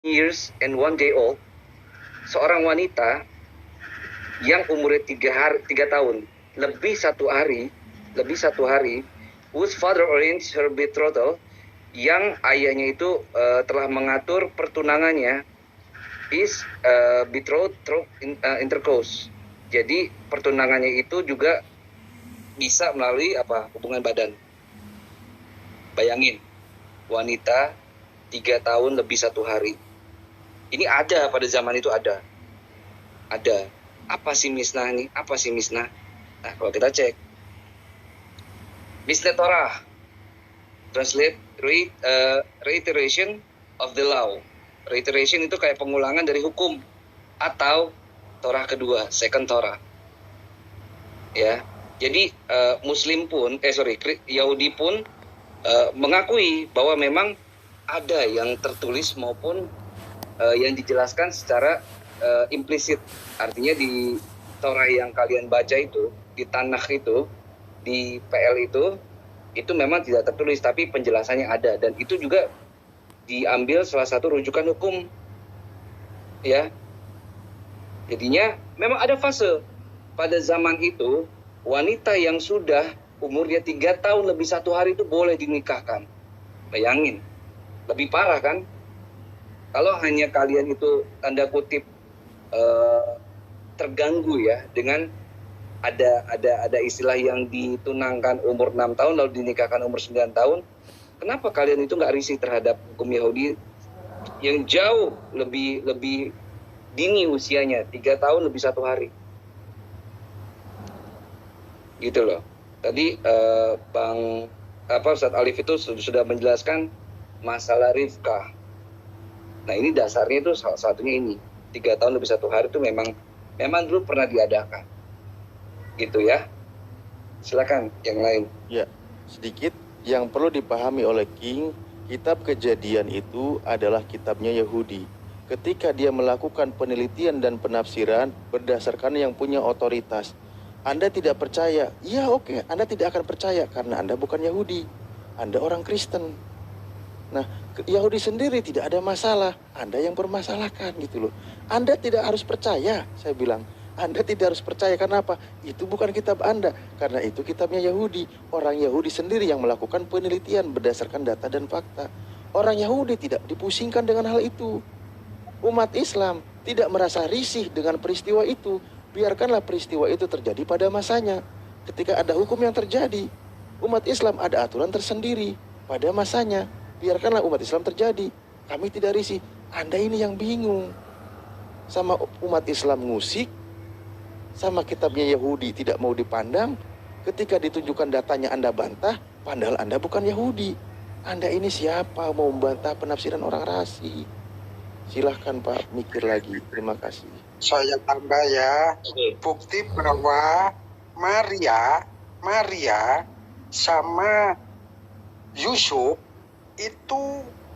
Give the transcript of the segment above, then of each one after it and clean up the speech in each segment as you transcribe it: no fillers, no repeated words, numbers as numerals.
years and 1 day old, seorang wanita yang umurnya 3 tahun lebih satu hari, whose father arranged her betrothal, yang ayahnya itu telah mengatur pertunangannya, is betrothed through intercourse. Jadi pertunangannya itu juga bisa melalui hubungan badan. Bayangin, wanita 3 tahun lebih satu hari. Ini ada pada zaman itu ada. Apa sih misnah ini? Nah, kalau kita cek Mishneh Torah, translate reiteration of the law. Reiteration itu kayak pengulangan dari hukum atau Torah kedua, second Torah. Ya, jadi Yahudi pun mengakui bahwa memang ada yang tertulis maupun yang dijelaskan secara implisit. Artinya di Torah yang kalian baca itu, di Tanakh itu, di PL itu memang tidak tertulis, tapi penjelasannya ada, dan itu juga diambil salah satu rujukan hukum. Ya. Jadinya memang ada fase pada zaman itu, wanita yang sudah umurnya 3 tahun lebih satu hari itu boleh dinikahkan. Bayangin, lebih parah kan? Kalau hanya kalian itu tanda kutip terganggu ya dengan ada istilah yang ditunangkan umur 6 tahun lalu dinikahkan umur 9 tahun. Kenapa kalian itu nggak risih terhadap hukum Yahudi yang jauh lebih dini usianya, 3 tahun lebih satu hari? Gitu loh. Tadi Ustadz Alif itu sudah menjelaskan masalah Rifkah. Nah, ini dasarnya itu salah satunya ini. 3 tahun lebih satu hari itu memang dulu pernah diadakan. Gitu ya. Silakan yang lain. Ya, sedikit yang perlu dipahami oleh King, kitab Kejadian itu adalah kitabnya Yahudi. Ketika dia melakukan penelitian dan penafsiran berdasarkan yang punya otoritas, Anda tidak percaya, ya oke, Anda tidak akan percaya karena Anda bukan Yahudi, Anda orang Kristen. Nah, Yahudi sendiri tidak ada masalah, Anda yang bermasalahkan gitu loh. Anda tidak harus percaya, saya bilang. Anda tidak harus percaya, karena apa? Itu bukan kitab Anda, karena itu kitabnya Yahudi. Orang Yahudi sendiri yang melakukan penelitian berdasarkan data dan fakta. Orang Yahudi tidak dipusingkan dengan hal itu. Umat Islam tidak merasa risih dengan peristiwa itu. Biarkanlah peristiwa itu terjadi pada masanya. Ketika ada hukum yang terjadi, umat Islam ada aturan tersendiri pada masanya. Biarkanlah umat Islam terjadi. Kami tidak risih. Anda ini yang bingung. Sama umat Islam ngusik, sama kitabnya Yahudi tidak mau dipandang. Ketika ditunjukkan datanya Anda bantah, padahal Anda bukan Yahudi. Anda ini siapa mau membantah penafsiran orang Rasi? Silahkan Pak, mikir lagi. Terima kasih. Saya tambah ya, bukti bahwa Maria sama Yusuf itu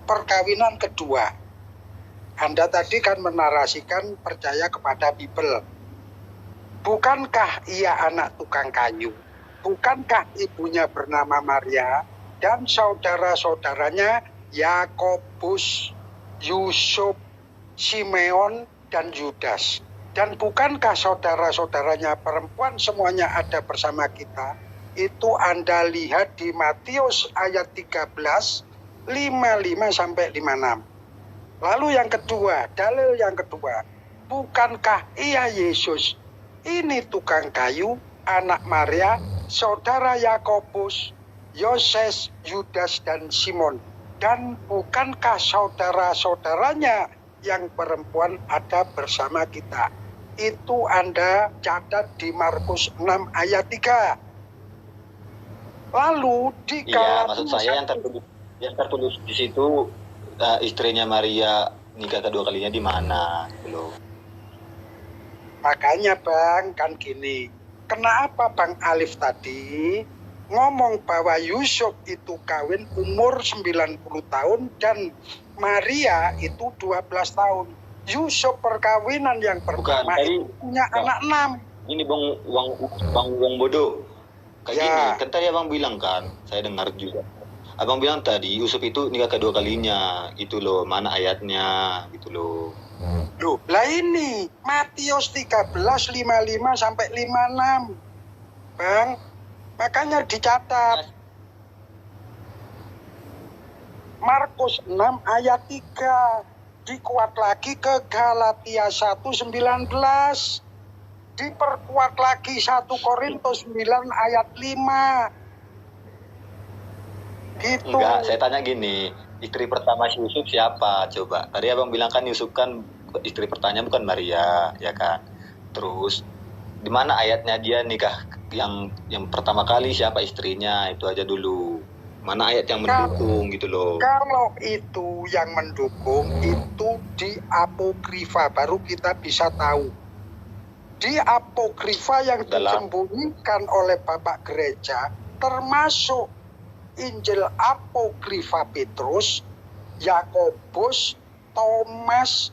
perkawinan kedua. Anda tadi kan menarasikan percaya kepada Bible. Bukankah ia anak tukang kayu? Bukankah ibunya bernama Maria dan saudara-saudaranya Yakobus, Yusuf, Simeon, dan Yudas? Dan bukankah saudara-saudaranya perempuan semuanya ada bersama kita? Itu Anda lihat di Matius ayat 13, 55 sampai 56. Lalu yang kedua, dalil yang kedua, bukankah ia Yesus? Ini tukang kayu, anak Maria, saudara Yakobus, Yoses, Yudas, dan Simon. Dan bukankah saudara-saudaranya yang perempuan ada bersama kita? Itu Anda catat di Markus 6 ayat 3. Lalu di maksud saya yang tertulis di situ istrinya Maria nikah kedua kalinya di mana gitu. Makanya Bang, kan gini. Kenapa Bang Alif tadi ngomong bahwa Yusuf itu kawin umur 90 tahun dan Maria itu 12 tahun. Yusuf perkawinan yang pertama itu punya anak 6. Ini Bang bodoh. Kayak gini, kan tadi Abang bilang kan, saya dengar juga. Abang bilang tadi Yusuf itu nikah kedua kalinya, itu loh, mana ayatnya, gitu loh. Loh, lah ini Matius 13:55 sampai 56. Bang, makanya dicatat. Markus 6 ayat 3. Dikuat lagi ke Galatia 1:19. Diperkuat lagi 1 Korintus 9 ayat 5. Gitu. Enggak, saya tanya gini, istri pertama si Yusuf siapa? Coba. Tadi abang bilang kan Yusuf kan istri pertamanya bukan Maria, ya kan? Terus di mana ayatnya dia nikah yang pertama kali siapa istrinya? Itu aja dulu. Mana ayat yang mendukung gitu loh. Kalau itu yang mendukung itu di apokrifa baru kita bisa tahu. Di apokrifa yang disembunyikan oleh Bapak Gereja termasuk Injil apokrifa Petrus, Yakobus, Thomas,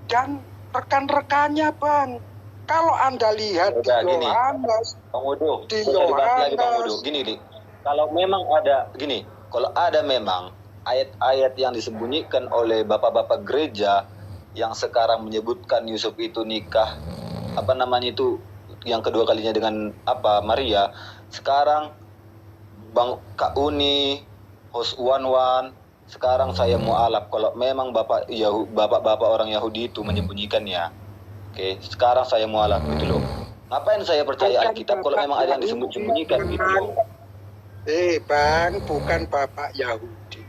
dan rekan-rekannya, Bang. Kalau Anda lihat udah, di Yohanes, Bang Udo, di lagi Bang Yohanes, Udo. Gini nih, kalau memang ada gini, kalau ada memang ayat-ayat yang disembunyikan oleh bapak-bapak gereja yang sekarang menyebutkan Yusuf itu nikah apa namanya itu yang kedua kalinya dengan Maria, sekarang Bang Kak Uni, host One, sekarang saya mualaf kalau memang bapak-bapak orang Yahudi itu menyembunyikannya. Oke, sekarang saya mualaf gitu loh. Ngapain saya percaya Alkitab kalau memang ada yang disembunyikan gitu loh. Bang, bukan bapak Yahudi.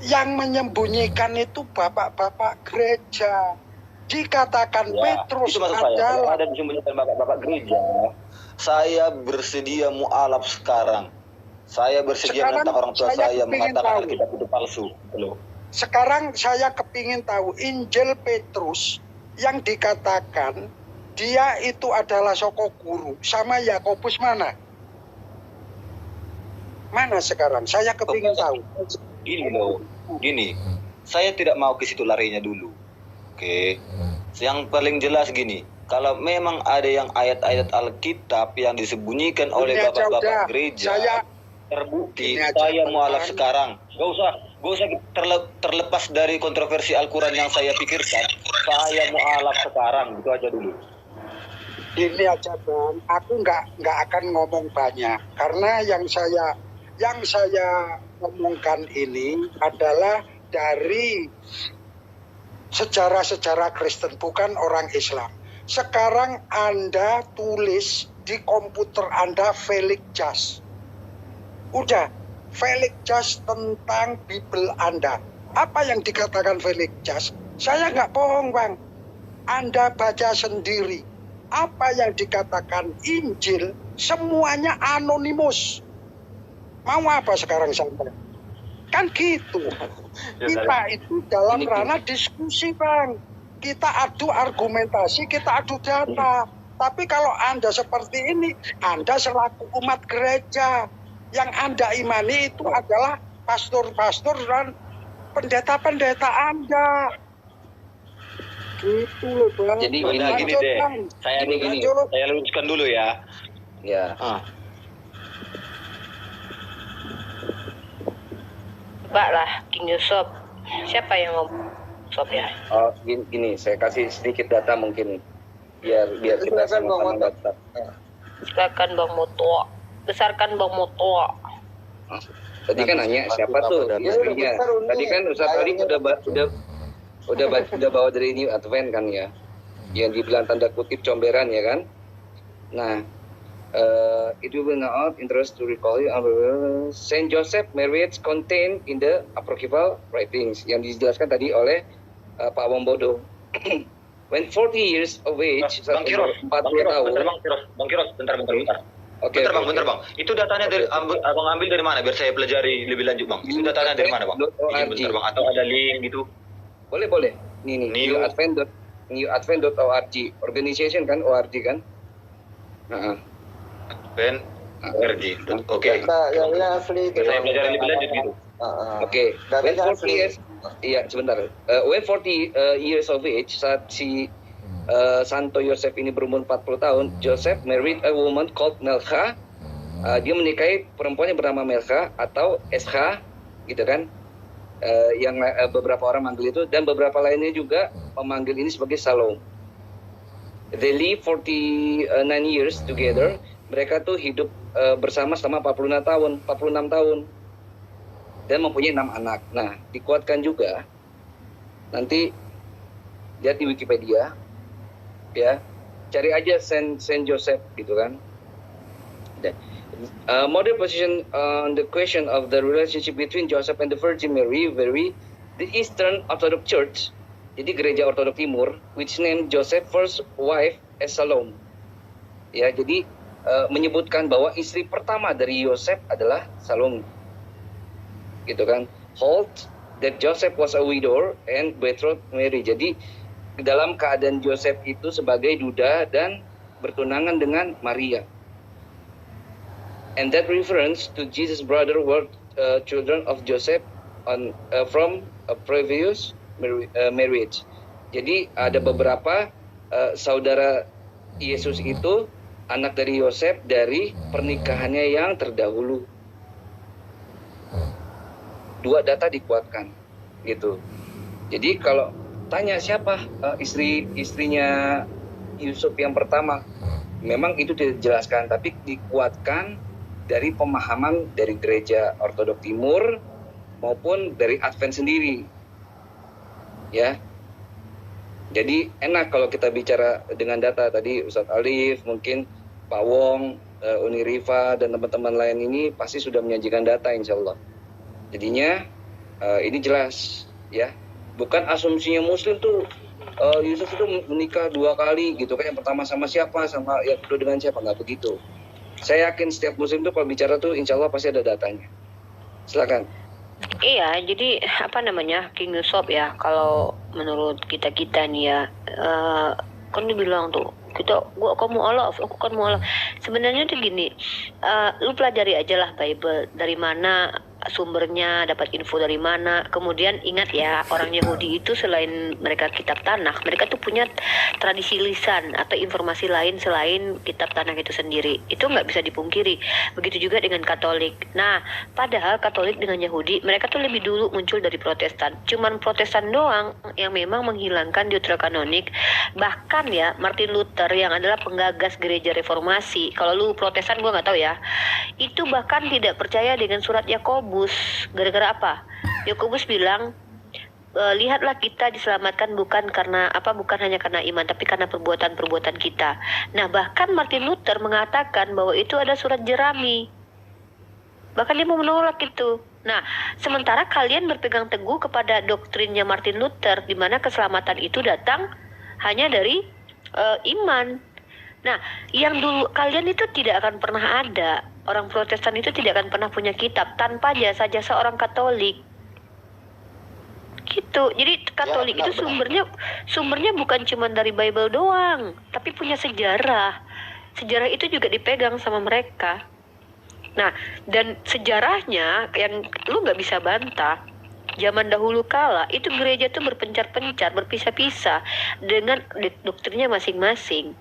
Yang menyembunyikan itu bapak-bapak gereja. Dikatakan Ya, Petrus itu maksud saya. Kalau adalah ada disembunyikan bapak-bapak gereja, saya bersedia mualaf sekarang. Saya bersedia Sekarang menentang orang tua saya saya kepingin mengatakan tahu. Alkitab itu palsu gitu loh. sekarang saya kepingin tahu Injil Petrus yang dikatakan dia itu adalah soko guru sama Yakobus mana? Mana sekarang? Saya kepingin tahu. Gini loh, gini. Saya tidak mau ke situ larinya dulu. Oke. Yang paling jelas gini, kalau memang ada yang ayat-ayat Alkitab yang disembunyikan oleh Ini aja udah. bapak-bapak gereja, terbukti, Ini aja, saya mualaf Bang. sekarang. Gak usah terlepas dari kontroversi Al-Quran yang saya pikirkan. Saya mualaf sekarang, gitu aja dulu. Ini aja Bang, aku nggak akan ngomong banyak karena yang saya ngomongkan ini adalah dari sejarah-sejarah Kristen, bukan orang Islam. Sekarang Anda tulis di komputer Anda Felix Jas. Udah, Felix Jas tentang Bible Anda. Apa yang dikatakan Felix Jas? Saya nggak bohong, Bang. Anda baca sendiri. Apa yang dikatakan Injil, semuanya anonimus. Mau apa sekarang sampai? Kan gitu. Kita itu dalam ranah diskusi, Bang. Kita adu argumentasi, kita adu data. Tapi kalau Anda seperti ini, Anda selaku umat gereja, yang Anda imani itu adalah pastor-pastor dan pendeta-pendeta Anda. Gitu loh, Bang. Jadi Udah, gini, gini deh, gini. saya luruskan dulu ya. Ya. Coba lah, King Yusuf. Siapa yang ngomong? Yusuf ya? Oh, gini, saya kasih sedikit data mungkin biar kita sama-sama data. Silakan Bang Moto. Besarkan Bang Moto. Tadi kan nanya siapa tuh istrinya. Tadi kan Ustaz Arif udah bawa dari New Advent kan ya, yang dibilang tanda kutip comberan ya kan. Nah, it will not interest to recall you Saint Joseph marriage contained in the apocryphal writings yang dijelaskan tadi oleh Pak Wombodo. When 40 years of age, Bang Kiros, 40 tahun. Bang Kiros, bentar. Oke, Bentar bang. Itu datanya dari abang ambil dari mana? Biar saya pelajari lebih lanjut bang. Itu datanya dari mana bang? Izin bentar bang. Atau ada link gitu? Boleh. Nih. newadvent.org. Organization kan org kan? Ben RG. Oke. Yang asli. Saya pelajari lebih lanjut gitu. Oke. When 40 years, iya sebentar. When 40 years of age, saat si Santo Yosef ini berumur 40 tahun, Joseph married a woman called Melcha dia menikahi perempuan yang bernama Melka atau SH, gitu kan? Yang beberapa orang manggil itu, dan beberapa lainnya juga memanggil ini sebagai Salom. They live 49 years together. Mereka tuh hidup bersama selama 46 tahun dan mempunyai 6 anak. Nah, dikuatkan juga. Nanti lihat di Wikipedia, ya, cari aja Saint Joseph gitu kan. Modern position on the question of the relationship between Joseph and the Virgin Mary vary. The Eastern Orthodox Church, jadi gereja Ortodok Timur, which named Joseph first wife as Salome. Ya, jadi menyebutkan bahwa istri pertama dari Yosef adalah Salome. Gitu kan. Hold that Joseph was a widower and betrothed Mary. Jadi dalam keadaan Joseph itu sebagai duda dan bertunangan dengan Maria. And that reference to Jesus' brother were children of Joseph from a previous marriage. Jadi ada beberapa saudara Yesus itu anak dari Yosef dari pernikahannya yang terdahulu. 2 data dikuatkan, gitu. Jadi kalau tanya siapa istrinya Yusuf yang pertama, memang itu tidak dijelaskan, tapi dikuatkan dari pemahaman dari gereja Ortodok Timur maupun dari Advent sendiri, ya. Jadi enak kalau kita bicara dengan data. Tadi Ustadz Alif, mungkin Pak Wong, Uni Rifa, dan teman-teman lain ini pasti sudah menyajikan data, insya Allah. Jadinya ini jelas, ya. Bukan asumsinya Muslim tuh Yusuf itu menikah 2 kali gitu kan, yang pertama sama siapa, sama yang kedua dengan siapa, nggak begitu. Saya yakin setiap Muslim tuh kalau bicara tuh insya Allah pasti ada datanya. Silakan. Iya, jadi King Yusuf ya, kalau menurut kita nih ya, kan dibilang tuh kamu Allah, aku kan mualaf. Sebenarnya tuh gini, lu pelajari aja lah Bible, dari mana sumbernya, dapat info dari mana. Kemudian ingat ya, orang Yahudi itu selain mereka kitab Tanakh, mereka tuh punya tradisi lisan atau informasi lain selain kitab Tanakh itu sendiri. Itu nggak bisa dipungkiri. Begitu juga dengan Katolik. Nah, padahal Katolik dengan Yahudi, mereka tuh lebih dulu muncul dari Protestan. Cuman Protestan doang yang memang menghilangkan deuterokanonik. Bahkan ya, Martin Luther yang adalah penggagas gereja reformasi, kalau lu Protestan gue nggak tahu ya, itu bahkan tidak percaya dengan surat Yakobus. Gara-gara apa? Yakobus bilang, lihatlah kita diselamatkan bukan hanya karena iman, tapi karena perbuatan-perbuatan kita. Nah, bahkan Martin Luther mengatakan bahwa itu ada surat jerami. Bahkan dia mau menolak itu. Nah, sementara kalian berpegang teguh kepada doktrinnya Martin Luther, di mana keselamatan itu datang hanya dari iman. Nah, yang dulu kalian itu tidak akan pernah ada. Orang Protestan itu tidak akan pernah punya kitab tanpa jasa-jasa orang Katolik. Gitu. Jadi Katolik itu sumbernya bukan cuma dari Bible doang, tapi punya sejarah. Sejarah itu juga dipegang sama mereka. Nah, dan sejarahnya yang lu nggak bisa bantah. Zaman dahulu kala itu gereja tuh berpencar-pencar, berpisah-pisah dengan doktrinnya masing-masing.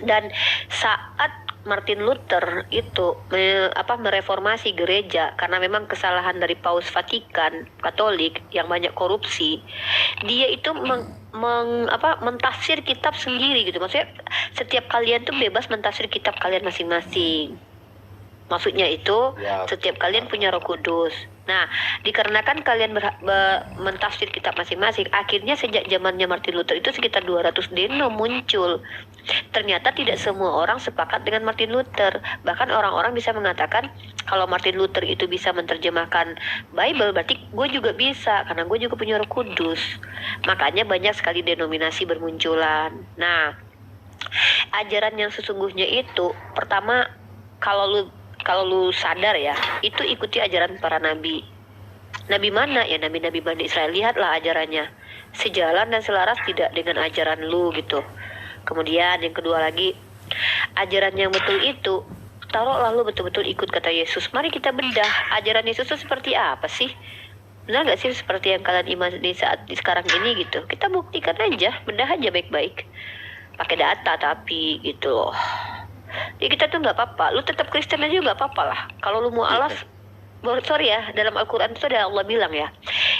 Dan saat Martin Luther itu mereformasi gereja karena memang kesalahan dari Paus Vatikan Katolik yang banyak korupsi, dia itu mentafsir kitab sendiri gitu. Maksudnya setiap kalian tuh bebas mentafsir kitab kalian masing-masing. Maksudnya itu setiap kalian punya Roh Kudus. Nah, dikarenakan kalian mentafsir kitab masing-masing, akhirnya sejak zamannya Martin Luther itu sekitar 200 deno muncul. Ternyata tidak semua orang sepakat dengan Martin Luther. Bahkan orang-orang bisa mengatakan kalau Martin Luther itu bisa menerjemahkan Bible, berarti gue juga bisa, karena gue juga punya Roh Kudus. Makanya banyak sekali denominasi bermunculan. Nah, ajaran yang sesungguhnya itu, pertama, kalau lu sadar ya, itu ikuti ajaran para nabi. Nabi mana? Ya nabi-nabi Bani Israel. Lihatlah ajarannya, sejalan dan selaras tidak dengan ajaran lu gitu. Kemudian yang kedua lagi, ajaran yang betul itu, taruhlah lu betul-betul ikut kata Yesus. Mari kita bedah, ajaran Yesus itu seperti apa sih? Benar gak sih seperti yang kalian iman di sekarang ini gitu? Kita buktikan aja, bedah aja baik-baik. Pakai data tapi gitu loh. Jadi kita tuh nggak apa-apa. Lu tetap Kristen aja nggak apa-apa lah. Kalau lu mu'alaf, sorry ya, dalam Al-Quran itu ada Allah bilang ya,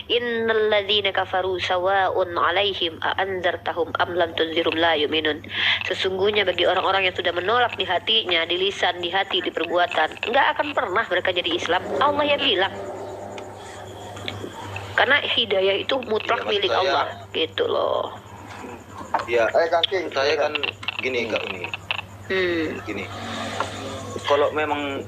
innal ladzina kafaru sawa'un 'alaihim a anzartahum am lam tunzirum la yu'minun. Sesungguhnya bagi orang-orang yang sudah menolak di hatinya, di lisan, di hati, di perbuatan, nggak akan pernah mereka jadi Islam. Allah yang bilang. Karena hidayah itu mutlak milik Allah, gitu loh. Ya, saya kan gini Kak Uni. Gini. Kalau memang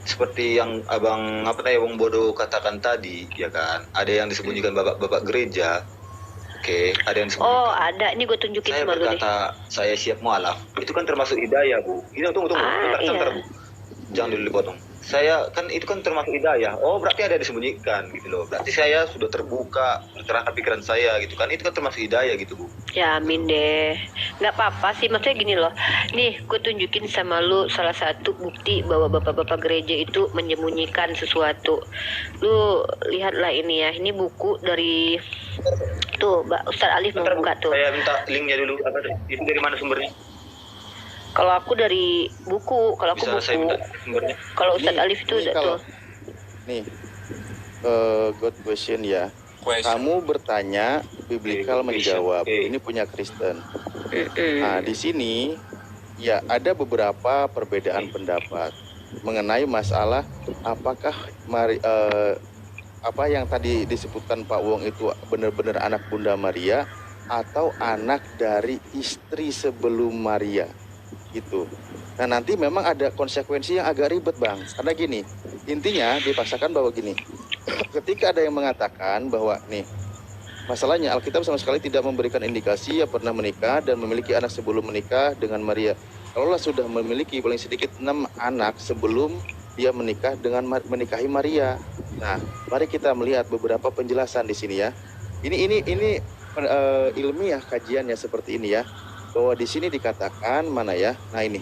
seperti yang abang Bang Bodo katakan tadi, ya kan, ada yang disembunyikan bapak gereja. Oke, ada yang disembunyikan. Oh, ada. Ini gue tunjukin Saya sama lu nih. berkata saya siap mualaf. Itu kan termasuk hidayah, Bu. Ini tunggu. Bentar, Bu. Jangan dulu dipotong. Saya kan itu kan termasuk hidayah. Oh, berarti ada yang disembunyikan gitu loh. Berarti saya sudah terbuka, terangkat pikiran saya gitu kan. Itu kan termasuk hidayah gitu, Bu. Ya amin deh. Nggak apa-apa sih, maksudnya gini loh. Nih, gue tunjukin sama lu salah satu bukti bahwa bapak-bapak gereja itu menyembunyikan sesuatu. Lu lihatlah ini ya. Ini buku dari tuh, Mbak Ustadz Alif mau buka tuh. Saya minta linknya dulu. Itu dari mana sumbernya? Kalau aku dari buku, kalau aku Bisa saya buku. minta sumbernya? Kalau Ustadz Alif itu udah tuh. Nih, good question ya. Kamu bertanya, biblical menjawab. Ini punya Kristen. Nah, di sini ya ada beberapa perbedaan pendapat mengenai masalah apakah apa yang tadi disebutkan Pak Wong itu benar-benar anak Bunda Maria atau anak dari istri sebelum Maria gitu. Nah, nanti memang ada konsekuensi yang agak ribet, Bang. Karena gini, intinya dipaksakan bahwa gini, ketika ada yang mengatakan bahwa nih, masalahnya Alkitab sama sekali tidak memberikan indikasi ya pernah menikah dan memiliki anak sebelum menikah dengan Maria. Kalaulah sudah memiliki paling sedikit 6 anak sebelum dia menikah dengan menikahi Maria. Nah, mari kita melihat beberapa penjelasan di sini ya. Ini ilmiah kajiannya seperti ini ya. Bahwa di sini dikatakan mana ya? Nah, ini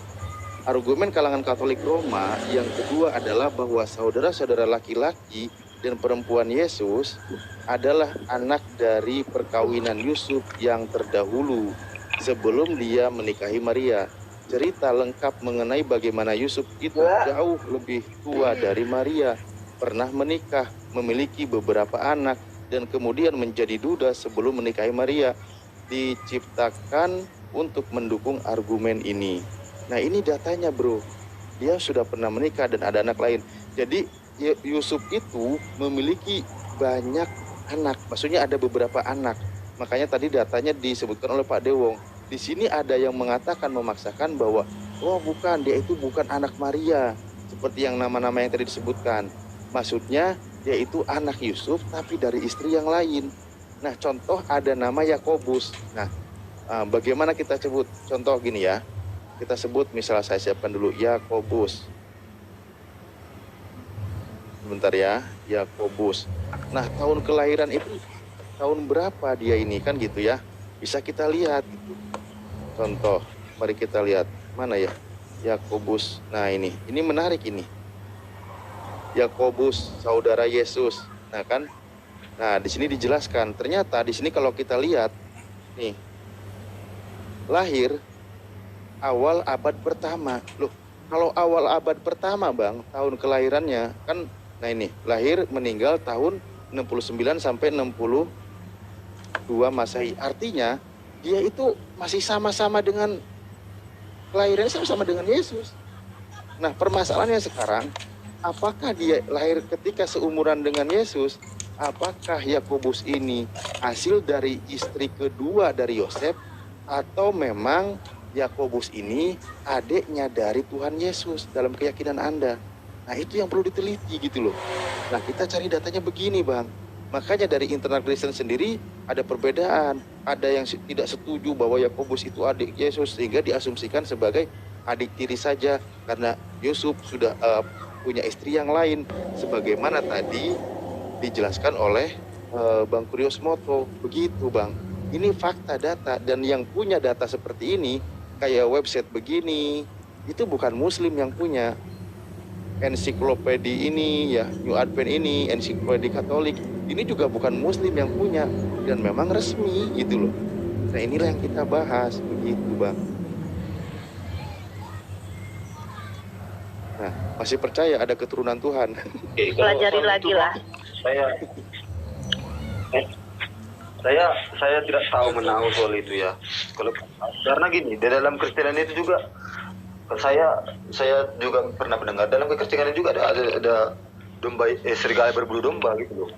argumen kalangan Katolik Roma yang kedua adalah bahwa saudara-saudara laki-laki dan perempuan Yesus adalah anak dari perkawinan Yusuf yang terdahulu sebelum dia menikahi Maria. Cerita lengkap mengenai bagaimana Yusuf itu jauh lebih tua dari Maria, pernah menikah, memiliki beberapa anak, dan kemudian menjadi duda sebelum menikahi Maria, diciptakan untuk mendukung argumen ini. Nah, ini datanya, bro. Dia sudah pernah menikah dan ada anak lain. Jadi Yusuf itu memiliki banyak anak, maksudnya ada beberapa anak. Makanya tadi datanya disebutkan oleh Pak Dewong. Di sini ada yang mengatakan memaksakan bahwa oh bukan, dia itu bukan anak Maria seperti yang nama-nama yang tadi disebutkan. Maksudnya dia itu anak Yusuf tapi dari istri yang lain. Nah, contoh ada nama Yakobus. Nah, bagaimana kita sebut? Contoh gini ya. Kita sebut misalnya saya siapkan dulu Yakobus. Sebentar ya, Yakobus. Nah, tahun kelahiran itu tahun berapa dia ini kan gitu ya? Bisa kita lihat. Contoh, mari kita lihat mana ya? Yakobus. Nah, ini menarik ini. Yakobus, saudara Yesus. Nah, kan? Nah, di sini dijelaskan. Ternyata di sini kalau kita lihat nih, lahir awal abad pertama. Loh, kalau awal abad pertama, Bang, tahun kelahirannya kan, nah ini, lahir meninggal tahun 69 sampai 62 Masehi. Artinya, dia itu masih sama-sama dengan kelahirannya sama-sama dengan Yesus. Nah, permasalahannya sekarang, apakah dia lahir ketika seumuran dengan Yesus? Apakah Yakobus ini hasil dari istri kedua dari Yosef, atau memang Yakobus ini adiknya dari Tuhan Yesus dalam keyakinan Anda? Nah, itu yang perlu diteliti gitu loh. Nah, kita cari datanya begini, Bang. Makanya dari internal Kristen sendiri ada perbedaan. Ada yang tidak setuju bahwa Yakobus itu adik Yesus sehingga diasumsikan sebagai adik tiri saja karena Yusuf sudah punya istri yang lain. Sebagaimana tadi dijelaskan oleh Bang Kuriosmoto. Begitu, Bang. Ini fakta data, dan yang punya data seperti ini kayak website begini itu bukan Muslim yang punya. Ensiklopedi ini ya, New Advent ini, ensiklopedi Katolik ini juga bukan Muslim yang punya dan memang resmi gitu loh. Nah, inilah yang kita bahas begitu, Bang. Nah, masih percaya ada keturunan Tuhan. Oke, kalau Pelajari soal lagi itu, lah. saya tidak tahu menahu soal itu ya. Kalau karena gini, di dalam Kristen itu juga saya juga pernah mendengar dalam Kristen juga ada domba serigala berbulu domba gitu loh.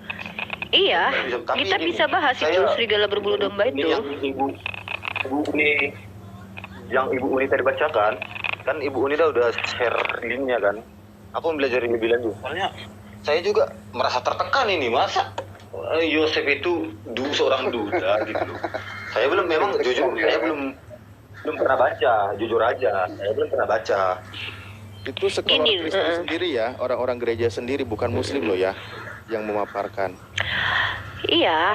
Iya, Tapi kita ini, bisa bahas itu serigala berbulu domba ini itu. yang Ibu Uni tadi bacakan, kan Ibu Uni udah share linknya kan. Aku belajar lebih lanjut. Soalnya saya juga merasa tertekan ini, masa Yosef itu seorang duda gitu loh. Saya belum pernah baca, jujur aja, saya belum pernah baca. Itu sekolah Kristen sendiri ya, orang-orang gereja sendiri, bukan Muslim loh ya, yang memaparkan. Iya,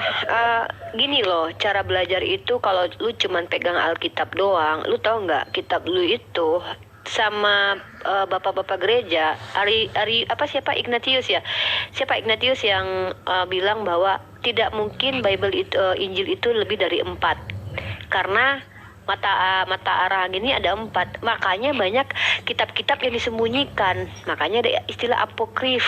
gini loh, cara belajar itu kalau lu cuman pegang Alkitab doang, lu tahu nggak kitab lu itu sama bapak-bapak gereja, siapa Ignatius ya? Siapa Ignatius yang bilang bahwa tidak mungkin Bible itu, Injil itu lebih dari 4, karena mata arah ini ada 4, makanya banyak kitab-kitab yang disembunyikan, makanya ada istilah apokrif.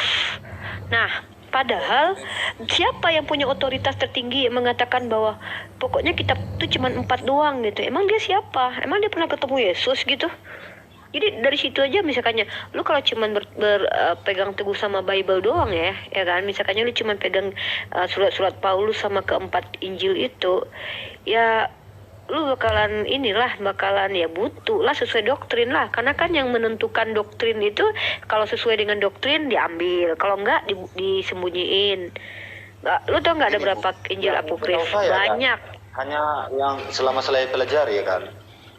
Nah, padahal siapa yang punya otoritas tertinggi yang mengatakan bahwa pokoknya kitab itu cuma 4 doang gitu? Emang dia siapa? Emang dia pernah ketemu Yesus gitu? Jadi dari situ aja misalkannya, lu kalau cuma pegang teguh sama Bible doang ya kan? Misalkannya lu cuma pegang surat-surat Paulus sama keempat Injil itu, ya lu bakalan ya butuh lah sesuai doktrin lah, karena kan yang menentukan doktrin itu kalau sesuai dengan doktrin diambil, kalau enggak disembunyiin. Lu tau nggak ada berapa Injil apokrif? Banyak. Hanya yang selama saya pelajari ya kan.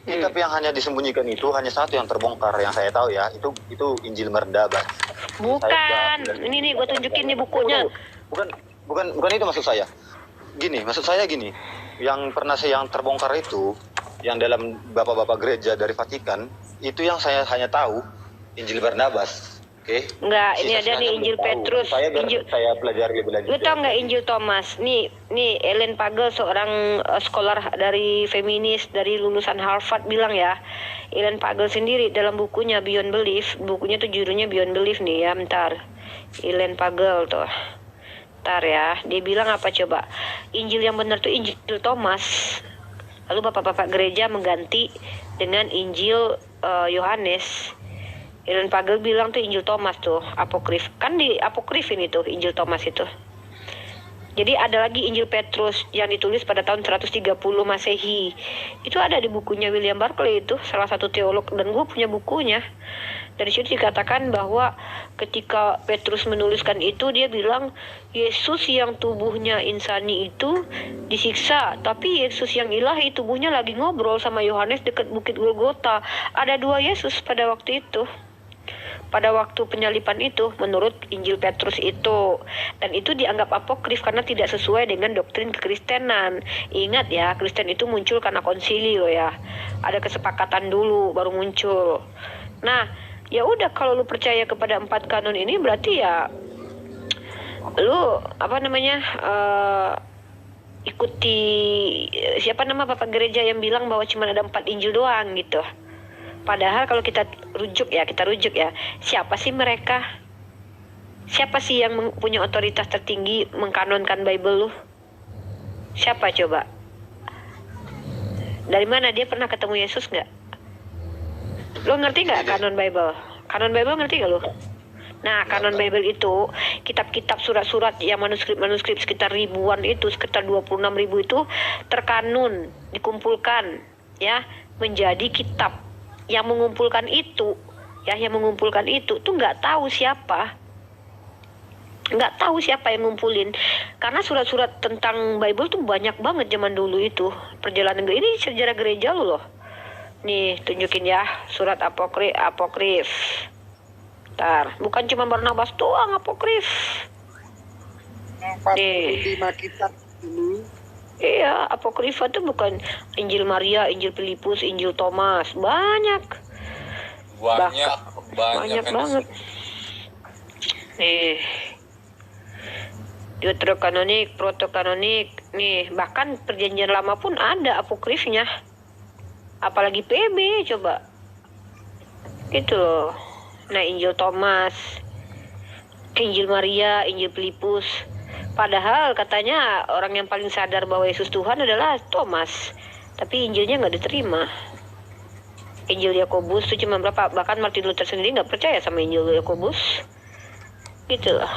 Kitab yang hanya disembunyikan itu hanya satu yang terbongkar yang saya tahu ya, itu Injil Barnabas. Bukan. Ini nih gue tunjukin nih bukunya. Bukan itu maksud saya. Maksud saya gini. Yang pernah yang terbongkar itu yang dalam bapak-bapak gereja dari Vatikan, itu yang saya hanya tahu Injil Barnabas. Oke. Enggak, ini ada nih Injil Petrus. Saya pelajari lebih lanjut. Lu tau nggak Injil Thomas? Nih Ellen Pagel, seorang scholar dari feminis dari lulusan Harvard bilang ya. Ellen Pagel sendiri dalam bukunya Beyond Belief, bukunya tuh judulnya Beyond Belief nih ya, bentar. Ellen Pagel tuh. Bentar ya, dia bilang apa coba? Injil yang benar tuh Injil Thomas. Lalu bapak-bapak gereja mengganti dengan Injil Yohanes. Ellen Pagel bilang tuh Injil Thomas tuh apokrif. Kan di apokrif ini tuh Injil Thomas itu. Jadi ada lagi Injil Petrus yang ditulis pada tahun 130 Masehi. Itu ada di bukunya William Barclay, itu salah satu teolog, dan gue punya bukunya. Dari situ dikatakan bahwa ketika Petrus menuliskan itu, dia bilang Yesus yang tubuhnya insani itu disiksa, tapi Yesus yang ilahi tubuhnya lagi ngobrol sama Yohanes dekat Bukit Golgota. Ada 2 Yesus pada waktu itu. Pada waktu penyalipan itu menurut Injil Petrus itu, dan itu dianggap apokrif karena tidak sesuai dengan doktrin kekristenan. Ingat ya, Kristen itu muncul karena konsili loh ya, ada kesepakatan dulu baru muncul. Nah ya udah, kalau lu percaya kepada 4 kanon ini berarti ya lu ikuti siapa nama bapak gereja yang bilang bahwa cuma ada 4 Injil doang gitu. Padahal kalau kita rujuk ya, siapa sih mereka? Siapa sih yang punya otoritas tertinggi mengkanonkan Bible lu? Siapa coba? Dari mana dia pernah ketemu Yesus nggak? Lo ngerti nggak kanon Bible? Kanon Bible ngerti nggak lo? Nah, kanon Bible itu kitab-kitab surat-surat yang manuskrip sekitar ribuan itu, sekitar 26.000 itu terkanun, dikumpulkan ya menjadi kitab. Yang mengumpulkan itu tuh nggak tahu siapa yang ngumpulin, karena surat-surat tentang Bible tuh banyak banget zaman dulu itu. Perjalanan ini sejarah gereja loh. Nih tunjukin ya surat apokrif. Ntar, bukan cuma Barnabas doang apokrif. 45 kitab ini. Iya, apokrifa itu bukan Injil Maria, Injil Filipus, Injil Thomas, banyak banget. Nih, Deuterokanonik, Protokanonik, nih bahkan Perjanjian Lama pun ada apokrifnya, apalagi PB coba, gitu loh. Nah, Injil Thomas, Injil Maria, Injil Filipus. Padahal katanya orang yang paling sadar bahwa Yesus Tuhan adalah Thomas. Tapi Injilnya nggak diterima. Injil Yakobus itu cuma berapa? Bahkan Martin Luther sendiri nggak percaya sama Injil Yakobus. Gitu loh.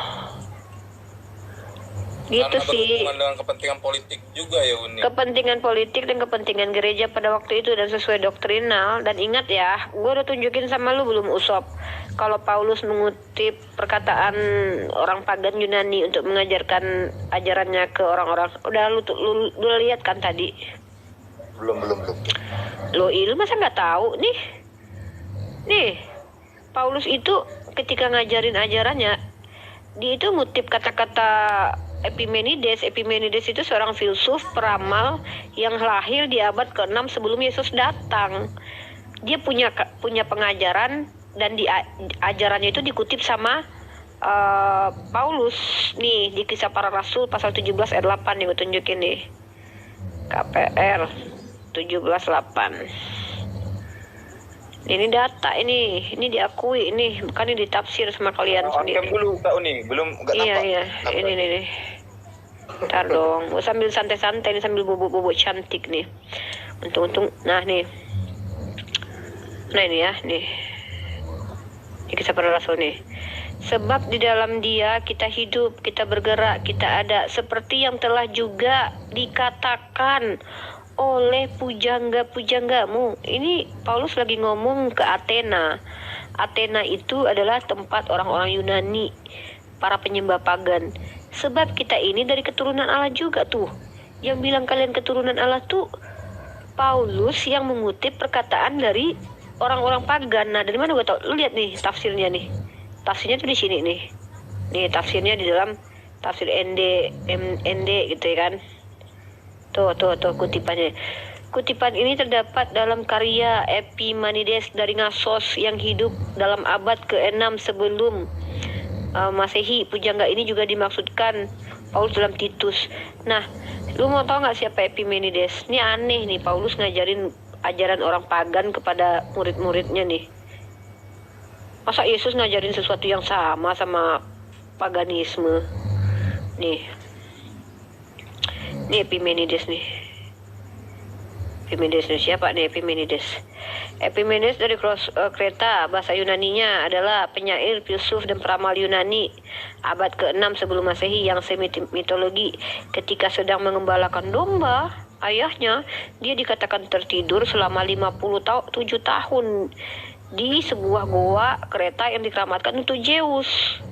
Gitu Karena sih. berhubungan dengan kepentingan politik juga ya Uni. Kepentingan politik dan kepentingan gereja pada waktu itu dan sesuai doktrinal. Dan ingat ya, gue udah tunjukin sama lu belum Usop, kalau Paulus mengutip perkataan orang pagan Yunani untuk mengajarkan ajarannya ke orang-orang. Udah lu lihat kan tadi? Belum. Lo lu masa nggak tahu nih Paulus itu ketika ngajarin ajarannya, dia itu ngutip kata-kata Epimenides itu seorang filsuf peramal yang lahir di abad ke-6 sebelum Yesus datang. Dia punya pengajaran dan ajarannya itu dikutip sama Paulus nih di Kisah Para Rasul pasal 17 ayat 8 yang gue tunjukin nih. KPR 17:8. Ini data ini diakui ini, bukan ini ditafsir sama kalian sendiri. dulu Kak Uni, belum enggak nampak. Iya, ini. Ntar dong, gue sambil santai-santai nih, sambil bubuk-bubuk cantik nih. Untung, nah nih. Nah ini ya, nih. Ini Kisah Para Rasul nih. Sebab di dalam Dia kita hidup, kita bergerak, kita ada, seperti yang telah juga dikatakan oleh pujangga-pujanggamu. Ini Paulus lagi ngomong ke Athena. Athena itu adalah tempat orang-orang Yunani, para penyembah pagan. Sebab kita ini dari keturunan Allah juga tuh. Yang bilang kalian keturunan Allah tuh Paulus yang mengutip perkataan dari orang-orang pagan. Nah, dari mana gue tau? Lu lihat nih tafsirnya nih. Tafsirnya tuh di sini nih. Nih tafsirnya di dalam tafsir ND gitu ya kan. Tuh kutipannya. Kutipan ini terdapat dalam karya Epimenides dari Nasos yang hidup dalam abad ke-6 sebelum Masehi. Pujangga ini juga dimaksudkan Paulus dalam Titus. Nah, lu mau tahu nggak siapa Epimenides? Ini aneh nih, Paulus ngajarin ajaran orang pagan kepada murid-muridnya nih. Masa Yesus ngajarin sesuatu yang sama paganisme? Nih Epimenides nih. Epimenides nih, siapa nih Epimenides? Epimenides dari Kreta, bahasa Yunaninya adalah penyair, filsuf dan peramal Yunani abad ke-6 sebelum Masehi yang semi-mitologi. Ketika sedang mengembalakan domba ayahnya, dia dikatakan tertidur selama 57 tahun di sebuah goa Kreta yang dikeramatkan untuk Zeus.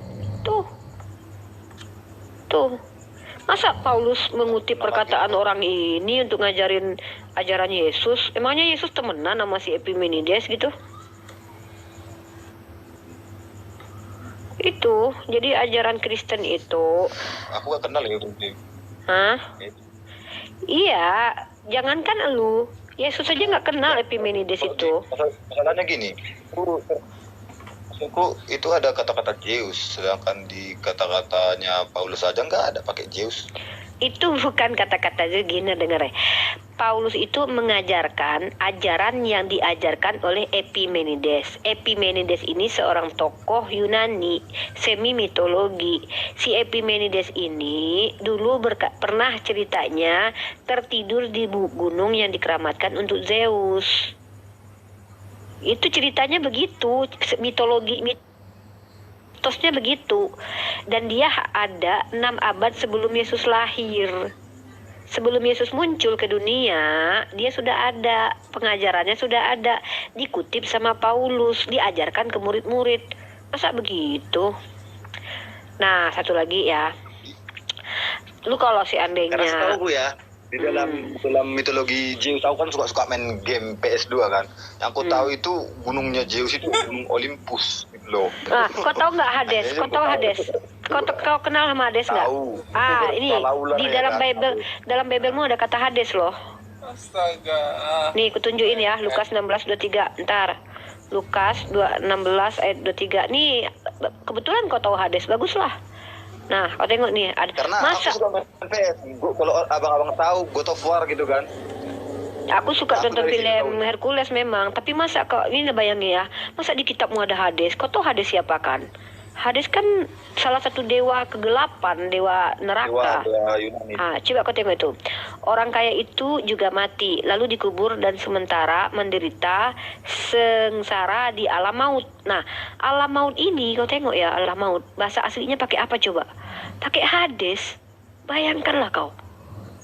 Tuh. Masa Paulus mengutip perkataan orang ini untuk ngajarin ajaran Yesus? Emangnya Yesus temenan sama si Epimenides gitu? Itu, jadi ajaran Kristen itu. Aku gak kenal ya. Hah? Iya, jangankan elu. Yesus aja nggak kenal Epimenides itu. Masalahnya gini, itu ada kata-kata Zeus, sedangkan di kata-katanya Paulus aja nggak ada pakai Zeus. Itu bukan kata-kata gini, dengar ya. Paulus itu mengajarkan ajaran yang diajarkan oleh Epimenides. Epimenides ini seorang tokoh Yunani semi mitologi. Si Epimenides ini dulu pernah ceritanya tertidur di gunung yang dikeramatkan untuk Zeus. Itu ceritanya begitu, mitosnya begitu. Dan dia ada 6 abad sebelum Yesus lahir. Sebelum Yesus muncul ke dunia, dia sudah ada, pengajarannya sudah ada, dikutip sama Paulus, diajarkan ke murid-murid. Masa begitu? Nah, satu lagi ya. Lu kalau seandainya, Karena setahu gue ya, di dalam mitologi Zeus, aku kan suka main game PS2 kan. Yang aku tahu itu gunungnya Zeus itu gunung Olympus gitu loh. nah, kau tahu nggak Hades? Kau tahu Hades? Kau kenal sama Hades nggak? Tahu. Ini di dalam Bible, ada kata Hades loh. Astaga. Nih, kutunjukin ya, Lukas 16:23. Ntar. Lukas 16 ayat 23. Nih, kebetulan kau tahu Hades, baguslah. Nah, kau tengok nih, ada Karena masa aku suka main PS. Kalau abang-abang tahu God of War gitu kan. Aku suka Aku tonton dari sini film tahu. Hercules memang, tapi masa kau ini bayangin ya, masa di kitabmu ada Hades? Kau tahu Hades siapa kan? Hades kan salah satu dewa kegelapan, dewa neraka. Dewa Yunani. Coba kau tengok itu. Orang kaya itu juga mati, lalu dikubur dan sementara menderita sengsara di alam maut. Nah, alam maut ini kau tengok ya, alam maut. Bahasa aslinya pakai apa coba? Pakai Hades. Bayangkanlah kau.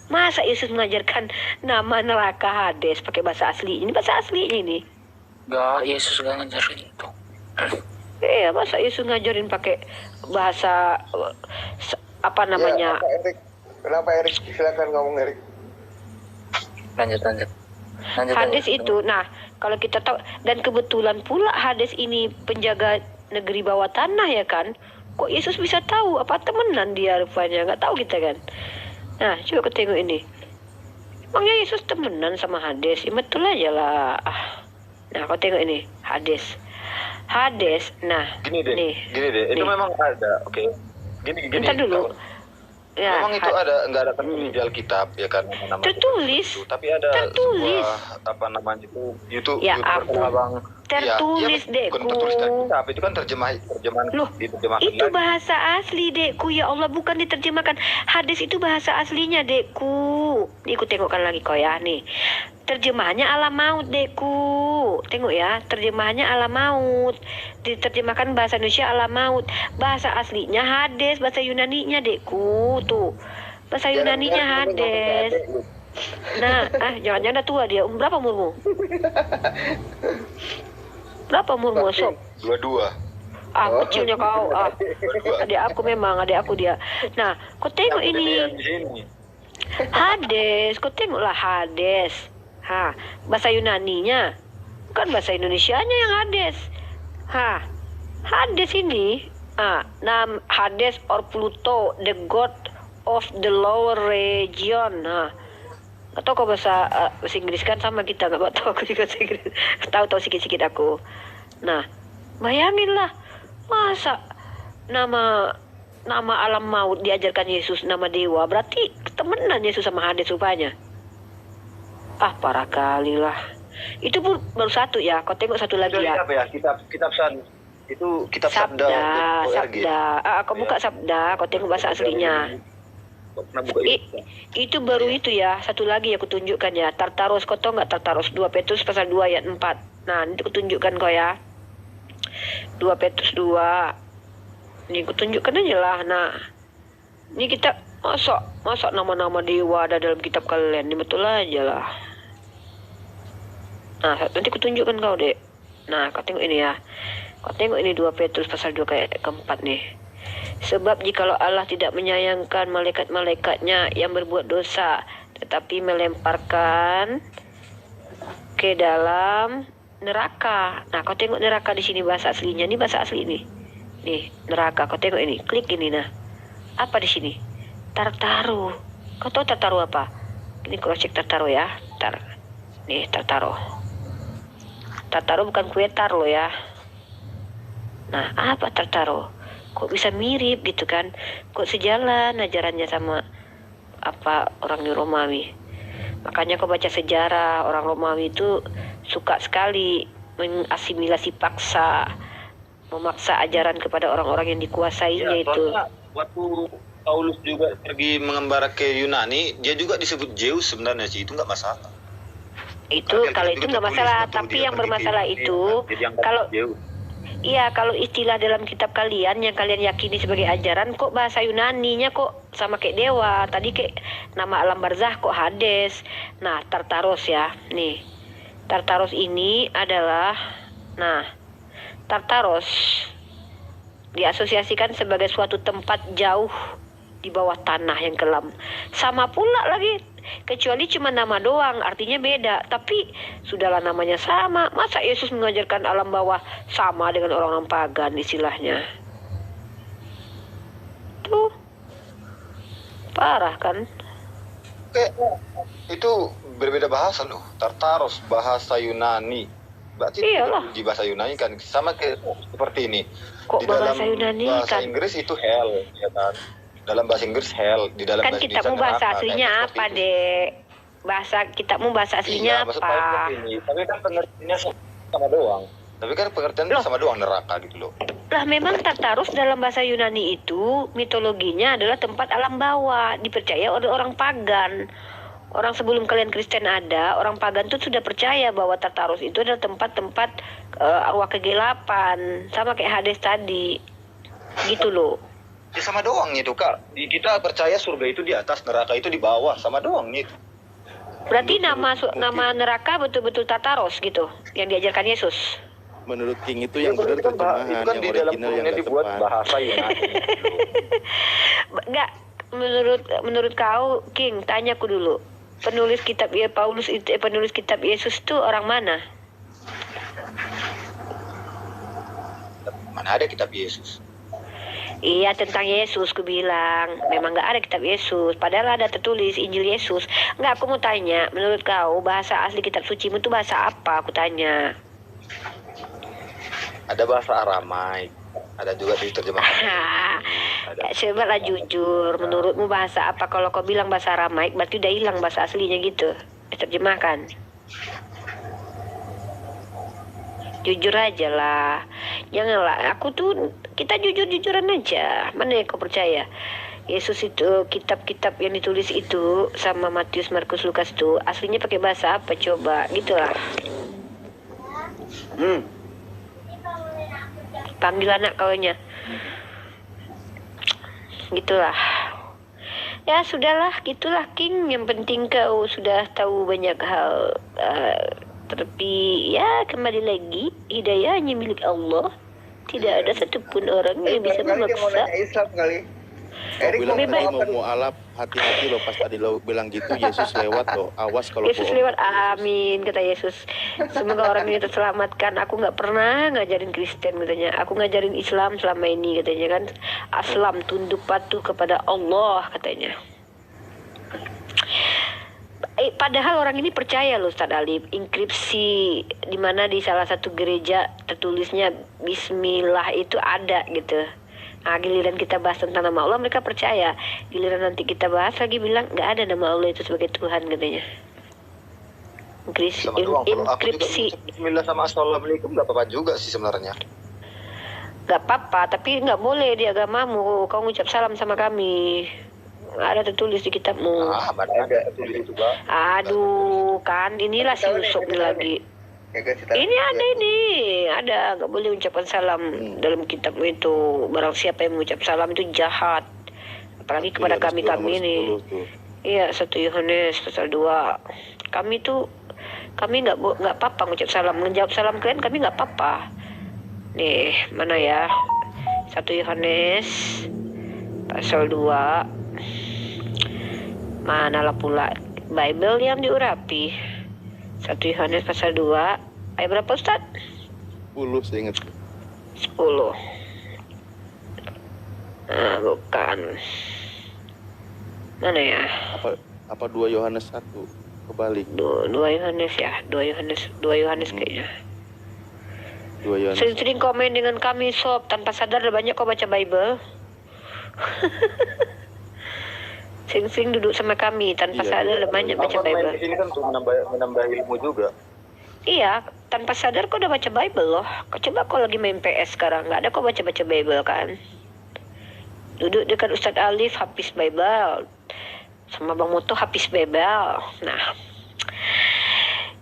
Masa Yesus mengajarkan nama neraka Hades pakai bahasa asli? Ini bahasa aslinya ini. Gak, Yesus gak ngajarin itu. Iya, masa Yesus ngajarin pakai bahasa apa namanya? Kenapa Erik? Silakan ngomong Erik. Lanjut. Hades itu. Nah, kalau kita tahu dan kebetulan pula Hades ini penjaga negeri bawah tanah ya kan? Kok Yesus bisa tahu? Apa temenan dia rupanya? Nggak tahu kita kan? Nah, coba kita tengok ini. Emangnya Yesus temenan sama Hades? Ya, betul aja lah. Nah, kau tengok ini Hades. Nah, Gini deh, itu nih. memang ada, oke. Gini. Bentar dulu. Ya, Memang itu nggak ada tertulis di Alkitab ya kan nama tertulis. itu, tapi ada Tertulis. sebuah apa namanya itu YouTube Ya YouTube ampun. abang. Tertulis, Iya, bukan Dekku. tertulis dari Alkitab, itu kan terjemahan Loh, diterjemahkan itu lagi. bahasa asli, Dekku. Ya Allah, bukan diterjemahkan. Hades itu bahasa aslinya, Dekku. Nih, aku tengokkan lagi kau ya, nih. Terjemahannya alam maut, Dekku. Tengok ya, terjemahannya alam maut. Diterjemahkan bahasa Indonesia alam maut. Bahasa aslinya Hades, bahasa Yunaninya, Dekku. Tuh. Bahasa Yunaninya Hades. Nah, jangan-jangan udah tua dia. Berapa umurmu? Berapa umurmu, Sob? 22. Kecilnya kau. Adik aku dia. Nah, kau tengok ini. Di sini. Hades, kau tengoklah Hades. Bahasa Yunaninya. Bukan bahasa Indonesianya yang Hades. Hades ini. Hades or Pluto, the god of the lower region. Gak tau kau bahasa Inggris kan sama kita, gak tahu aku juga bahasa Inggris. Tahu sedikit-sedikit aku. Nah, bayanginlah masa nama alam maut diajarkan Yesus, nama dewa, berarti temenan Yesus sama Hades rupanya. Parah kali lah. Itu pun baru satu ya. Kau tengok satu lagi ya. Apa ya? Kitab itu kitab Sabda. Kau buka Sabda, kau tengok bahasa aslinya. Itu baru itu ya. Satu lagi aku tunjukkan ya. Tartaros, kau tahu nggak Tartaros? 2 Petrus pasal 2 ayat 4. Nah, ini aku tunjukkan kau ya. 2 Petrus 2. Ini aku tunjukkan aja lah. Nah, ini kita masuk nama-nama dewa ada dalam kitab kalian. Ini betul aja lah. Nah, nanti aku tunjukkan kau, Dek. Nah, kau tengok ini ya. Kau tengok ini 2 Petrus pasal 2 ayat keempat nih. Sebab jikalau Allah tidak menyayangkan malaikat-malaikatnya yang berbuat dosa, tetapi melemparkan ke dalam neraka. Nah, kau tengok neraka di sini bahasa aslinya. Ini bahasa asli nih. Nih, neraka. Kau tengok ini. Klik ini nah. Apa di sini? Tartaro. Kau tahu Tartaro apa? Ini cross check Tartaro ya. Nih, Tartaro. Tartaro bukan kue tar lo ya. Nah, apa Tartaro? Kok bisa mirip gitu kan? Kok sejalan ajarannya sama apa orang Romawi? Makanya kau baca sejarah, orang Romawi itu suka sekali mengasimilasi paksa, memaksa ajaran kepada orang-orang yang dikuasainya itu. Waktu Paulus juga pergi mengembara ke Yunani, dia juga disebut Zeus sebenarnya sih, itu nggak masalah. Itu kalau itu nggak masalah, tapi yang bermasalah itu kalau iya, kalau istilah dalam kitab kalian yang kalian yakini sebagai ajaran, kok bahasa Yunaninya kok sama kayak dewa. Tadi kayak nama alam barzah kok Hades. Nah, Tartaros ya. Nih, Tartaros ini adalah, Tartaros diasosiasikan sebagai suatu tempat jauh di bawah tanah yang kelam. Sama pula lagi. Kecuali cuma nama doang, artinya beda. Tapi sudahlah namanya sama. Masa Yesus mengajarkan alam bawah sama dengan orang-orang pagan istilahnya? Tuh, parah kan? Itu berbeda bahasa loh. Tartaros bahasa Yunani. Berarti Iyalah. di bahasa Yunani kan sama kayak seperti ini. Kok Di dalam bahasa Yunani bahasa kan? Inggris itu hell, ya kan? Dalam bahasa Inggris hell, di dalam Kan bahasa kitabmu Indonesia bahasa neraka, aslinya kayak apa, seperti itu. Dek? bahasa kitabmu bahasa aslinya maksud apa? saya begini, tapi kan pengertiannya sama doang. Tapi kan pengertiannya Loh. sama doang, neraka gitu loh. Lah memang Tartarus dalam bahasa Yunani itu mitologinya adalah tempat alam bawah, dipercaya oleh orang pagan. Orang sebelum kalian Kristen ada, orang pagan tuh sudah percaya bahwa Tartarus itu adalah tempat-tempat arwah kegelapan, sama kayak Hades tadi. Gitu loh. Ya sama doang itu Kak. Kita percaya surga itu di atas, neraka itu di bawah, sama doang itu. Berarti nama neraka betul-betul Tartaros gitu yang diajarkan Yesus. Menurut King itu yang benar itu kan, terjemahan, itu kan yang di dalam original yang kurungnya nggak dibuat tepat. bahasa Yunani. Enggak, menurut kau King, tanyaku dulu. Penulis kitab penulis kitab Yesus itu orang mana? Mana ada kitab Yesus? Iya, tentang Yesus ku bilang. Memang nggak ada kitab Yesus, padahal ada tertulis Injil Yesus. Nggak, aku mau tanya, menurut kau bahasa asli kitab sucimu itu bahasa apa? Aku tanya. Ada bahasa Aramaik, ada juga diterjemahkan. Ada. Cobalah jujur, menurutmu bahasa apa? Kalau kau bilang bahasa Aramaik, berarti udah hilang bahasa aslinya gitu. Terjemahkan. Jujur aja lah. Janganlah, kita jujur-jujuran aja. Mana yang kau percaya? Yesus itu, kitab-kitab yang ditulis itu sama Matius, Markus, Lukas itu aslinya pakai bahasa apa coba? Gitulah. Panggil anak kaunya. Gitulah. Ya sudahlah, gitulah King. Yang penting kau sudah tahu banyak hal. Tapi ya kembali lagi, hidayah hanya milik Allah. Tidak ada satupun orang yang bisa memaksa. Islam kali. Kau bilang tadi mau mualaf, hati-hati loh pas tadi lo bilang gitu, Yesus lewat loh, awas kalau Yesus bohong. lewat, amin, kata Yesus. Semoga orang ini terselamatkan. Aku nggak pernah ngajarin Kristen katanya. Aku ngajarin Islam selama ini katanya kan. Aslam, tunduk patuh kepada Allah katanya. Padahal orang ini percaya loh Ustadz Alif, inskripsi di mana di salah satu gereja tertulisnya Bismillah itu ada gitu. Nah, giliran kita bahas tentang nama Allah mereka percaya. Giliran nanti kita bahas lagi bilang nggak ada nama Allah itu sebagai Tuhan katanya. Sama doang. Kalau aku juga Inskripsi mengucap Bismillah sama Assalamualaikum nggak apa-apa juga sih sebenarnya. nggak apa-apa, tapi nggak boleh di agamamu kau ngucap salam sama kami. Ada tertulis di kitabmu. Mana ada tulis itu Pak. Aduh, kan inilah si Yusuf lagi. Ini ada nggak boleh ucapkan salam dalam kitabmu itu. Barang siapa yang mengucap salam itu jahat, apalagi kepada kami ini. Iya, 1 Yohanes pasal 2. Kami nggak apa-apa mengucap salam, menjawab salam kalian kami nggak apa-apa. Nih mana ya, 1 Yohanes pasal 2. Manalah pula Bible yang diurapi. 1 Yohanes pasal 2 ayat berapa Ustaz? 10 saya ingat. 10. Nah, bukan. Mana ya? Apa 2 Yohanes 1? Kebalik. 2 Yohanes ya, 2 Yohanes kayaknya. 2 Yohanes. Sering-sering komen dengan kami sob, tanpa sadar udah banyak kau baca Bible. Sering-sering duduk sama kami tanpa sadar udah banyak baca Abang main Bible. di sini kan untuk menambah ilmu juga. Iya, tanpa sadar kau udah baca Bible loh. Coba kau lagi main PS sekarang, nggak ada kau baca-baca Bible kan? Duduk dekat Ustadz Alif, habis Bible. Sama Bang Moto, habis Bible. Nah,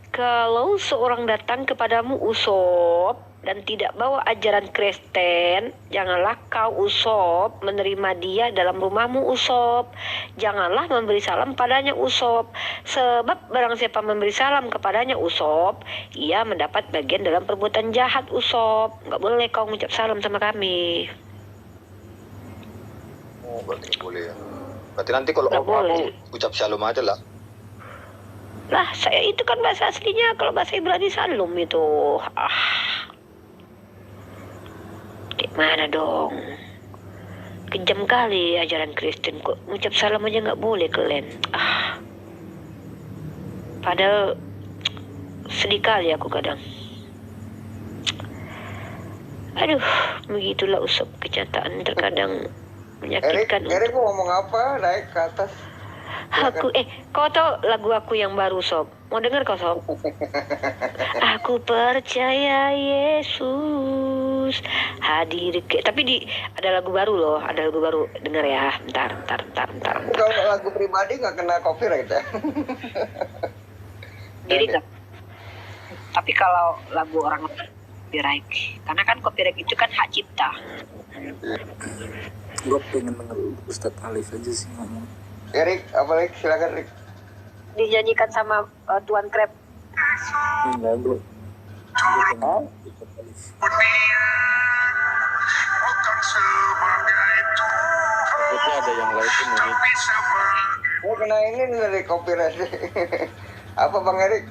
kalau seorang datang kepadamu usop dan tidak bawa ajaran Kristen, janganlah kau usop menerima dia dalam rumahmu usop. Janganlah memberi salam padanya usop. Sebab barang siapa memberi salam kepadanya usop, ia mendapat bagian dalam perbuatan jahat usop. Nggak boleh kau mengucap salam sama kami. Oh, berarti nggak boleh ya. Berarti nanti kalau Nggak aku boleh. ucap shalom aja lah. Lah, saya itu kan bahasa aslinya, kalau bahasa Ibrani salam itu. Gimana dong? Kejam kali ajaran Kristen kok. Ngucap salam aja nggak boleh kalian. Padahal sedih kali aku kadang. Aduh, begitulah usop kenyataan terkadang menyakitkan. Erik mau ngomong apa? Naik ke atas. Kau tau lagu aku yang baru Sob? Mau denger kau Sob? Aku percaya Yesus hadir tapi ada lagu baru loh, ada lagu baru, denger ya. Bentar. Kalau lagu pribadi nggak kena copyright ya? Jadi nggak. Tapi kalau lagu orang copyright, karena kan copyright itu kan hak cipta. Gue pengen denger Ustadz Alif aja sih ngomong. Erik, apalagi silakan Rick. Dinyanyikan sama Tuan Krep. Enggak, gue pengen Ustadz Alif. Takutnya ada yang lain tuh mungkin. Oh, kena ini nih dari copyright. Apa Bang Erik?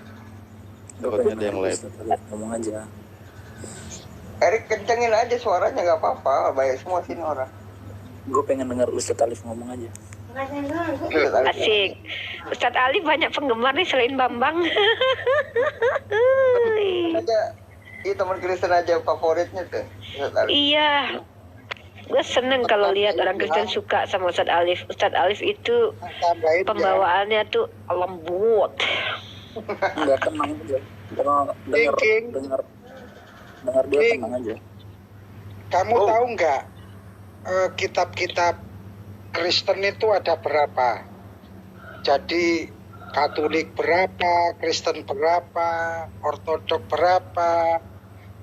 Gue Takutnya pengen ada yang denger lain. Ustadz Alif ngomong aja. Erik kencengin aja suaranya nggak apa-apa, banyak semua sini orang. Gue pengen denger Ustadz Alif ngomong aja. Asik. Ustadz Ali banyak penggemar nih selain Bambang. Aja, teman Kristen aja favoritnya tuh. Iya. Gue seneng kalau lihat orang Kristen suka sama Ustadz Alif. Ustadz Alif itu Tambahin pembawaannya tuh lembut. Enggak, tenang aja. King. Denger dia King. tenang aja. Kamu tahu nggak kitab-kitab Kristen itu ada berapa? Jadi Katolik berapa, Kristen berapa, Ortodok berapa,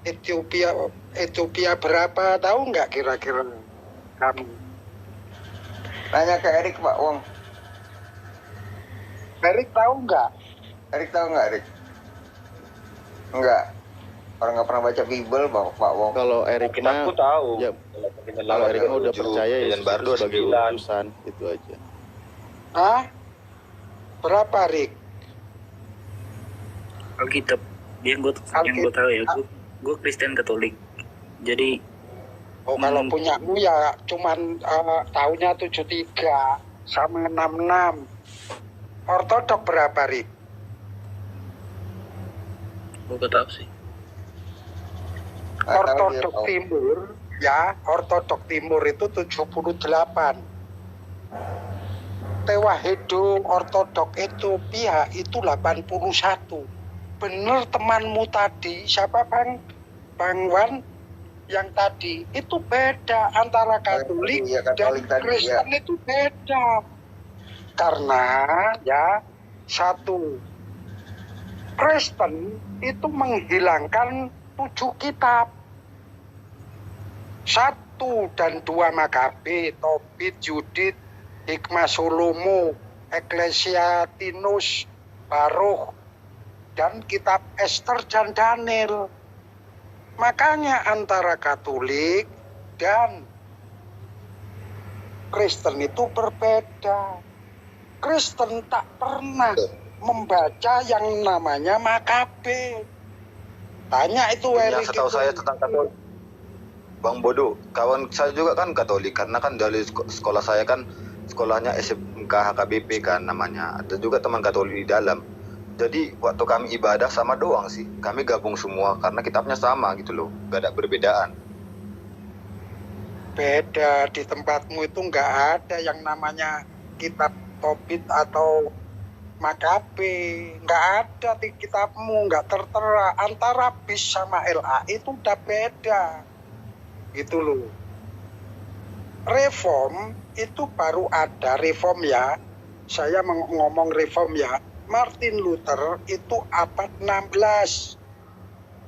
Ethiopia berapa? Tahu nggak kira-kira kamu? Nanya ke Erik Pak Wong. Erik tahu nggak? Erik tahu nggak Erik? Enggak. Orang nggak pernah baca Bible Pak Wong. Kalau Erik mah, Aku tahu. ya, kalau Erik mah udah percaya ya Baru sebagai 29. utusan itu aja. Hah? Berapa Rik? Alkitab. Yang gue tahu ya, gue Kristen Katolik. Jadi Kalau punyamu ya cuman tahunnya 73 sama 66. Ortodok berapa Rik? gue gak tahu sih. Ortodok Timur ya, Ortodok Timur itu 78. Tewahedo Ortodok Ethiopia itu 81. Bener temanmu tadi, siapa Bang Wan yang tadi itu beda antara Katolik Iya, dan Katolik tadi, Kristen ya. itu beda. Karena ya satu, Kristen itu menghilangkan 7 kitab. 1 dan 2 Makabe, Tobit, Yudit, Hikmah Solomo, Ecclesiastinus, Baruch, dan kitab Esther dan Daniel. Makanya antara Katolik dan Kristen itu berbeda. Kristen tak pernah membaca yang namanya Makabe. Tanya itu Yang Erik setahu itu. saya tentang Katolik, Bang Bodo, kawan saya juga kan Katolik, karena kan dari sekolah saya kan sekolahnya SMK HKBP kan namanya. Ada juga teman Katolik di dalam. Jadi waktu kami ibadah sama doang sih. Kami gabung semua karena kitabnya sama gitu loh, gak ada perbedaan. Beda, di tempatmu itu nggak ada yang namanya kitab Tobit atau Makabe, nggak ada di kitabmu, nggak tertera. Antara BIS sama LA itu udah beda, gitu loh. Reform itu baru ada reform ya. Saya ngomong reform ya. Martin Luther itu abad 16.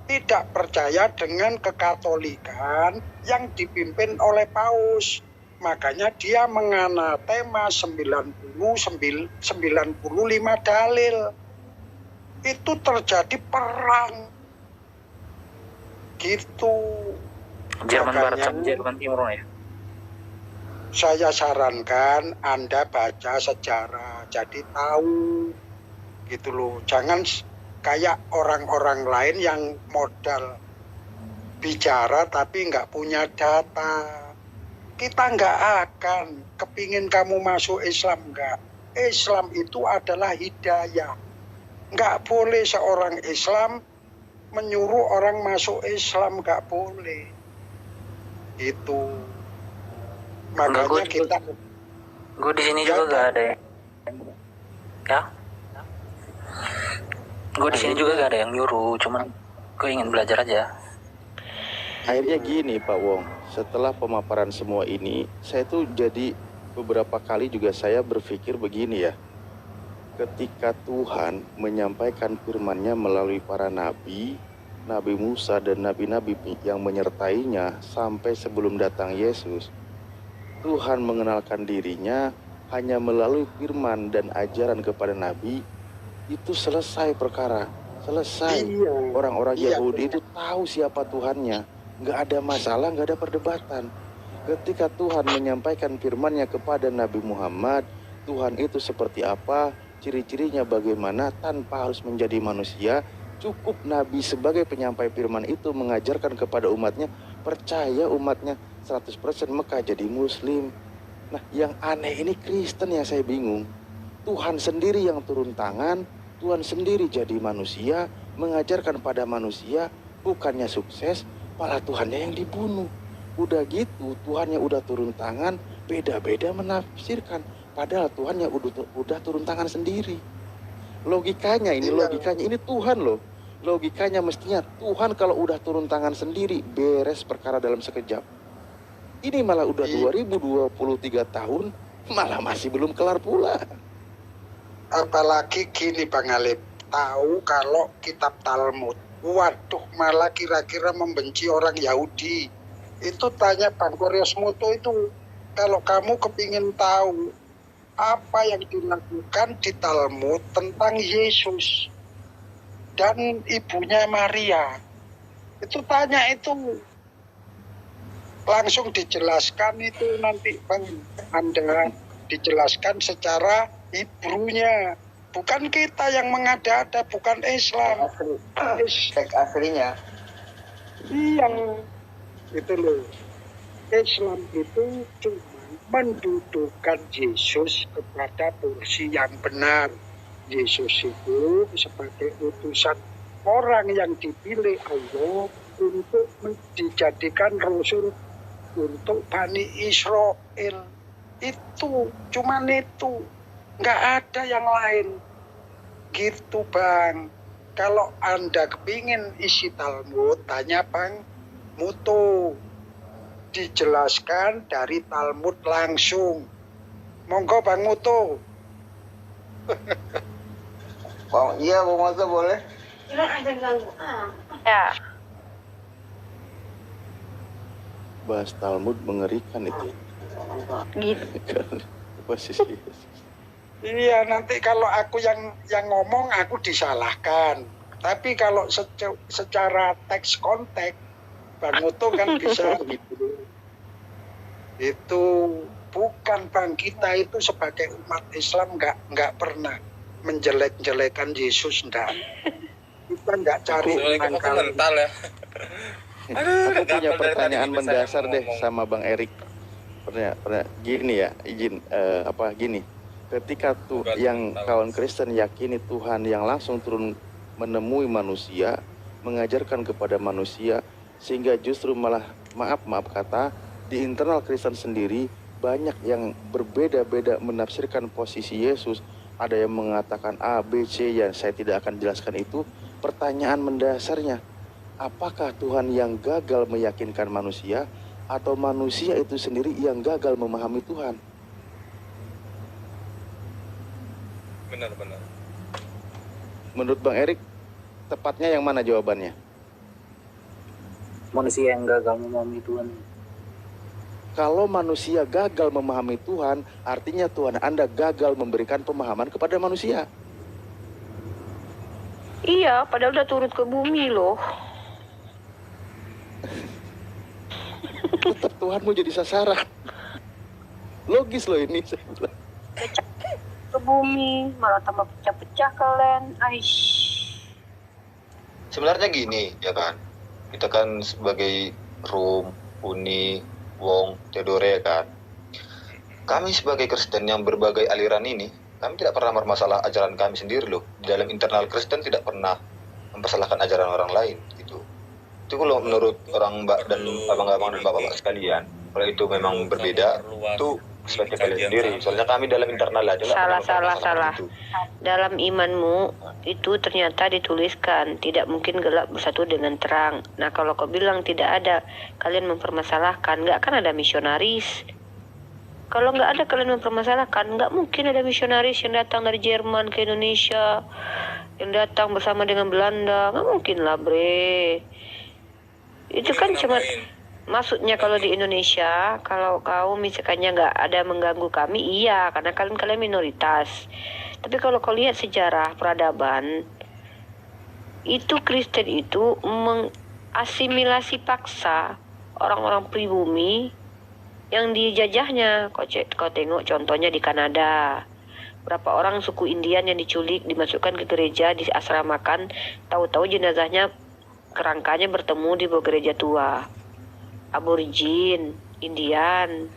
Tidak percaya dengan kekatolikan yang dipimpin oleh Paus. Makanya dia menganatema 95 dalil. Itu terjadi perang. Gitu. Jerman Barat Makanya sama Jerman Timur ya. saya sarankan Anda baca sejarah. Jadi tahu. Gitu loh. Jangan kayak orang-orang lain yang modal bicara tapi nggak punya data. Kita nggak akan kepingin kamu masuk Islam, nggak. Islam itu adalah hidayah. Nggak boleh seorang Islam menyuruh orang masuk Islam, nggak boleh. Itu. Makanya kita Gue di sini Ya, juga gak ada Ya, gue di sini juga gak ada yang nyuruh, cuman gue ingin belajar aja. Akhirnya gini Pak Wong, setelah pemaparan semua ini, saya tuh jadi beberapa kali juga saya berpikir begini ya. Ketika Tuhan menyampaikan firman-Nya melalui para nabi, Nabi Musa dan nabi-nabi yang menyertainya sampai sebelum datang Yesus, Tuhan mengenalkan dirinya hanya melalui firman dan ajaran kepada nabi, itu selesai perkara. Selesai. Orang-orang Yahudi itu tahu siapa Tuhannya. Nggak ada masalah, nggak ada perdebatan. Ketika Tuhan menyampaikan firman-Nya kepada Nabi Muhammad, Tuhan itu seperti apa, ciri-cirinya bagaimana, tanpa harus menjadi manusia, cukup Nabi sebagai penyampai firman itu mengajarkan kepada umatnya, percaya umatnya 100% Mekah jadi Muslim. Nah, yang aneh ini Kristen yang saya bingung. Tuhan sendiri yang turun tangan, Tuhan sendiri jadi manusia, mengajarkan pada manusia, bukannya sukses, malah Tuhannya yang dibunuh. Udah gitu, Tuhannya udah turun tangan, beda-beda menafsirkan. Padahal Tuhannya udah turun tangan sendiri. Logikanya ini Tuhan loh. Logikanya mestinya Tuhan kalau udah turun tangan sendiri, beres perkara dalam sekejap. Ini malah udah 2023 tahun, malah masih belum kelar pula. Apalagi gini Bang Alif, tahu kalau kitab Talmud, waduh malah kira-kira membenci orang Yahudi. Itu tanya Bang Koryosmoto itu, kalau kamu kepingin tahu apa yang dilakukan di Talmud tentang Yesus dan ibunya Maria, itu tanya itu, langsung dijelaskan itu nanti Bang, Anda dijelaskan secara Hebrunya, bukan kita yang mengada-ada, bukan Islam. Teks aslinya. Iya, itu loh. Islam itu cuma mendudukan Yesus kepada porsi yang benar. Yesus itu sebagai utusan orang yang dipilih Allah untuk dijadikan rasul untuk Bani Israel. Itu, cuman itu, nggak ada yang lain. Gitu Bang. Kalau Anda kepingin isi Talmud, tanya Bang Muto. Dijelaskan dari Talmud langsung. Monggo Bang Muto. Iya, Bang Muto boleh. Ya. Bahas Talmud mengerikan itu. Gitu. Posisi Yesus. Iya, nanti kalau aku yang ngomong aku disalahkan. Tapi kalau secara teks konteks, Bang Muto kan bisa gitu. Itu bukan Bang, kita itu sebagai umat Islam nggak pernah menjelek-jelekan Yesus, enggak. Kita nggak cari mental ya. Aku punya pertanyaan mendasar deh sama Bang Erik. Pernah gini ya, gini. Ketika yang kawan Kristen yakini Tuhan yang langsung turun menemui manusia, mengajarkan kepada manusia, sehingga justru malah maaf kata di internal Kristen sendiri banyak yang berbeda-beda menafsirkan posisi Yesus. Ada yang mengatakan A, B, C, yang saya tidak akan jelaskan itu. Pertanyaan mendasarnya, apakah Tuhan yang gagal meyakinkan manusia atau manusia itu sendiri yang gagal memahami Tuhan? Benar-benar. Menurut Bang Erik, tepatnya yang mana jawabannya? Manusia yang gagal memahami Tuhan. Kalau manusia gagal memahami Tuhan, artinya Tuhan Anda gagal memberikan pemahaman kepada manusia. Iya, padahal udah turun ke bumi loh. Tetap Tuhanmu jadi sasaran. Logis loh ini. Ke bumi, malah tambah pecah-pecah kalian. Aish. Sebenarnya gini, ya kan. Kita kan sebagai Rum, Uni, Wong, Theodore kan. Kami sebagai Kristen yang berbagai aliran ini, kami tidak pernah bermasalah ajaran kami sendiri loh. Di dalam internal Kristen tidak pernah mempersalahkan ajaran orang lain gitu. Itu kalau menurut orang Mbak dan abang-abang dan bapak-bapak sekalian, kalau itu memang berbeda, itu perspektif kajian kalian sendiri. kami. Soalnya kami dalam internal aja nggak pernah mempermasalahkan Salah. itu. Dalam imanmu itu ternyata dituliskan tidak mungkin gelap bersatu dengan terang. Nah kalau kau bilang tidak ada, kalian mempermasalahkan, nggak akan ada misionaris. Kalau nggak ada kalian mempermasalahkan, nggak mungkin ada misionaris yang datang dari Jerman ke Indonesia, yang datang bersama dengan Belanda, nggak mungkin lah bre. Itu kan cuma maksudnya kalau di Indonesia, kalau kau misalkannya nggak ada mengganggu kami, iya, karena kalian minoritas. Tapi kalau kau lihat sejarah peradaban, itu Kristen itu mengasimilasi paksa orang-orang pribumi yang dijajahnya. Kau tengok contohnya di Kanada. Berapa orang suku Indian yang diculik, dimasukkan ke gereja, diasramakan, tahu-tahu jenazahnya kerangkanya bertemu di bawah gereja tua. Aborigin, Indian.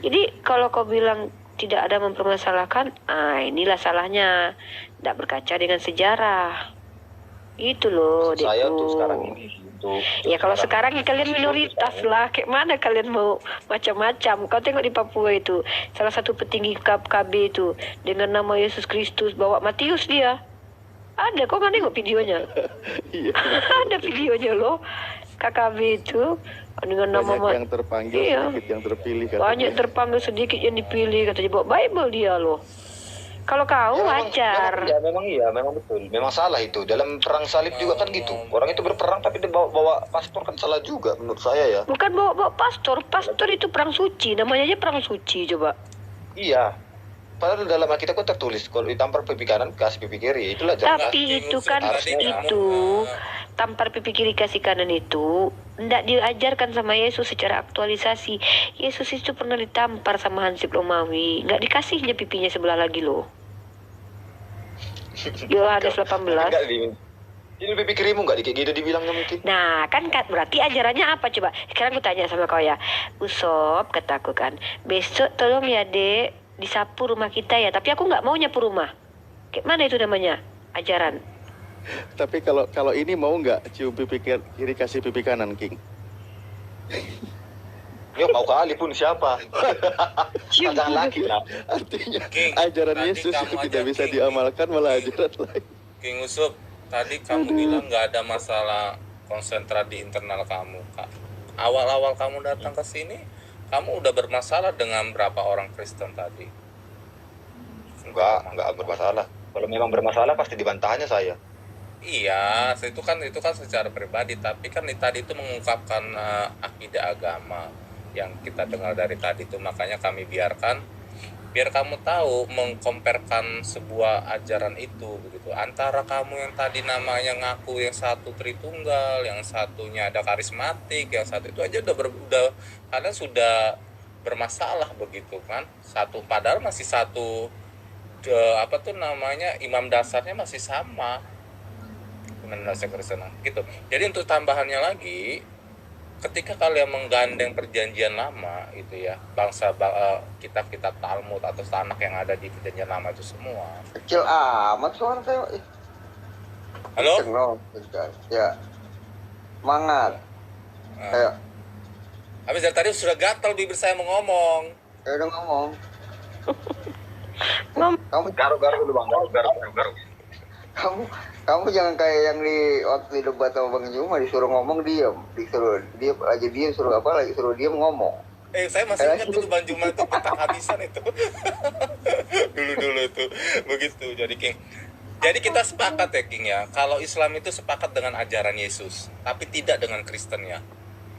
Jadi kalau kau bilang tidak ada mempermasalahkan, inilah salahnya. Tidak berkaca dengan sejarah. Itu loh, Saya Dekku. tuh sekarang ini untuk Ya kalau sekarang kalian minoritas lah, kayak mana kalian mau macam-macam? Kau tengok di Papua itu, salah satu petinggi KB itu dengan nama Yesus Kristus bawa Matius dia. Ada, kau nggak nengok videonya? Iya. Ada videonya loh, KKB itu dengan nama Banyak yang terpanggil, Iya. sedikit yang terpilih katanya. banyak terpanggil sedikit yang dipilih, katanya bawa Bible dia loh. Kalau kau wajar. Memang iya, memang betul. Memang salah itu. Dalam perang salib juga kan gitu. Orang itu berperang tapi dia bawa paspor kan salah juga menurut saya ya. Bukan bawa pastor itu perang suci, namanya aja perang suci coba. Iya. Padahal dalam Alkitab kan tertulis kalau ditampar pipi kanan kasih pipi kiri. Itulah jelas. Tapi itu kan itu tampar pipi kiri kasih kanan itu tidak diajarkan sama Yesus secara aktualisasi. Yesus itu pernah ditampar sama Hansip Romawi, nggak dikasihnya pipinya sebelah lagi loh. Yohanes 18. Enggak ini pipi kirimu enggak kayak gitu dibilangnya mungkin. Nah, kan berarti ajarannya apa coba? Sekarang aku tanya sama kau ya. Usop, kataku kan. Besok tolong ya, Dek, disapu rumah kita ya. Tapi aku nggak mau nyapu rumah. Kayak mana itu namanya? Ajaran. Tapi kalau ini mau nggak cium pipi kiri kasih pipi kanan, King? Ya mau kali pun siapa? Jangan lagi lah. Artinya King, ajaran tadi Yesus kamu itu tidak aja, bisa King. diamalkan, malah ajaran lain. King Usup, tadi kamu bilang nggak ada masalah konsentrat di internal kamu, Kak. Awal-awal kamu datang ke sini, kamu udah bermasalah dengan berapa orang Kristen tadi? Enggak bermasalah. Kalau memang bermasalah pasti dibantahnya saya. Iya, itu kan secara pribadi, tapi kan tadi itu mengungkapkan akidah agama yang kita dengar dari tadi itu, makanya kami biar kamu tahu mengkomparkan sebuah ajaran itu begitu antara kamu yang tadi namanya ngaku yang satu Tritunggal, yang satunya ada karismatik, yang satu itu aja udah kalian sudah bermasalah begitu kan, satu padahal masih satu imam dasarnya masih sama, imam dasar Kristen gitu. Jadi untuk tambahannya lagi, ketika kalian menggandeng perjanjian lama itu ya, kitab-kitab Talmud atau Tanakh yang ada di perjanjian lama itu semua. Kecil amat suara saya. Halo? Ya. Semangat. Nah, Ayo. habis dari tadi sudah gatal bibir saya mau ngomong. Saya udah ngomong. Kamu Garu-garu dulu Bang, garu. kamu jangan kayak yang di waktu di debat sama Bang Juma disuruh ngomong diam, suruh diam ngomong. Saya masih ingat dulu Bang Juma itu petang habisan itu. dulu itu begitu. Jadi kita sepakat ya King ya, kalau Islam itu sepakat dengan ajaran Yesus, tapi tidak dengan Kristen ya.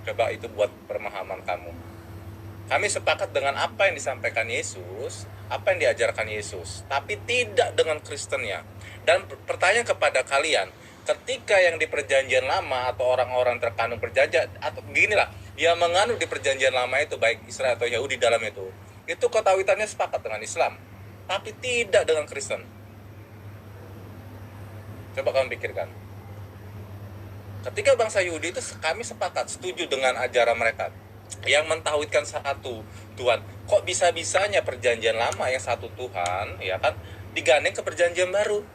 Coba itu buat pemahaman kamu. Kami sepakat dengan apa yang disampaikan Yesus, apa yang diajarkan Yesus, tapi tidak dengan Kristen ya. Dan pertanyaan kepada kalian, ketika yang di perjanjian lama atau orang-orang terkandung perjanjian, atau beginilah, yang menganut di perjanjian lama itu, baik Israel atau Yahudi dalam itu ketawitannya sepakat dengan Islam, tapi tidak dengan Kristen. Coba kamu pikirkan. Ketika bangsa Yahudi itu kami sepakat, setuju dengan ajaran mereka yang mentauhidkan satu Tuhan. Kok bisa-bisanya perjanjian lama yang satu Tuhan, ya kan, digandeng ke perjanjian baru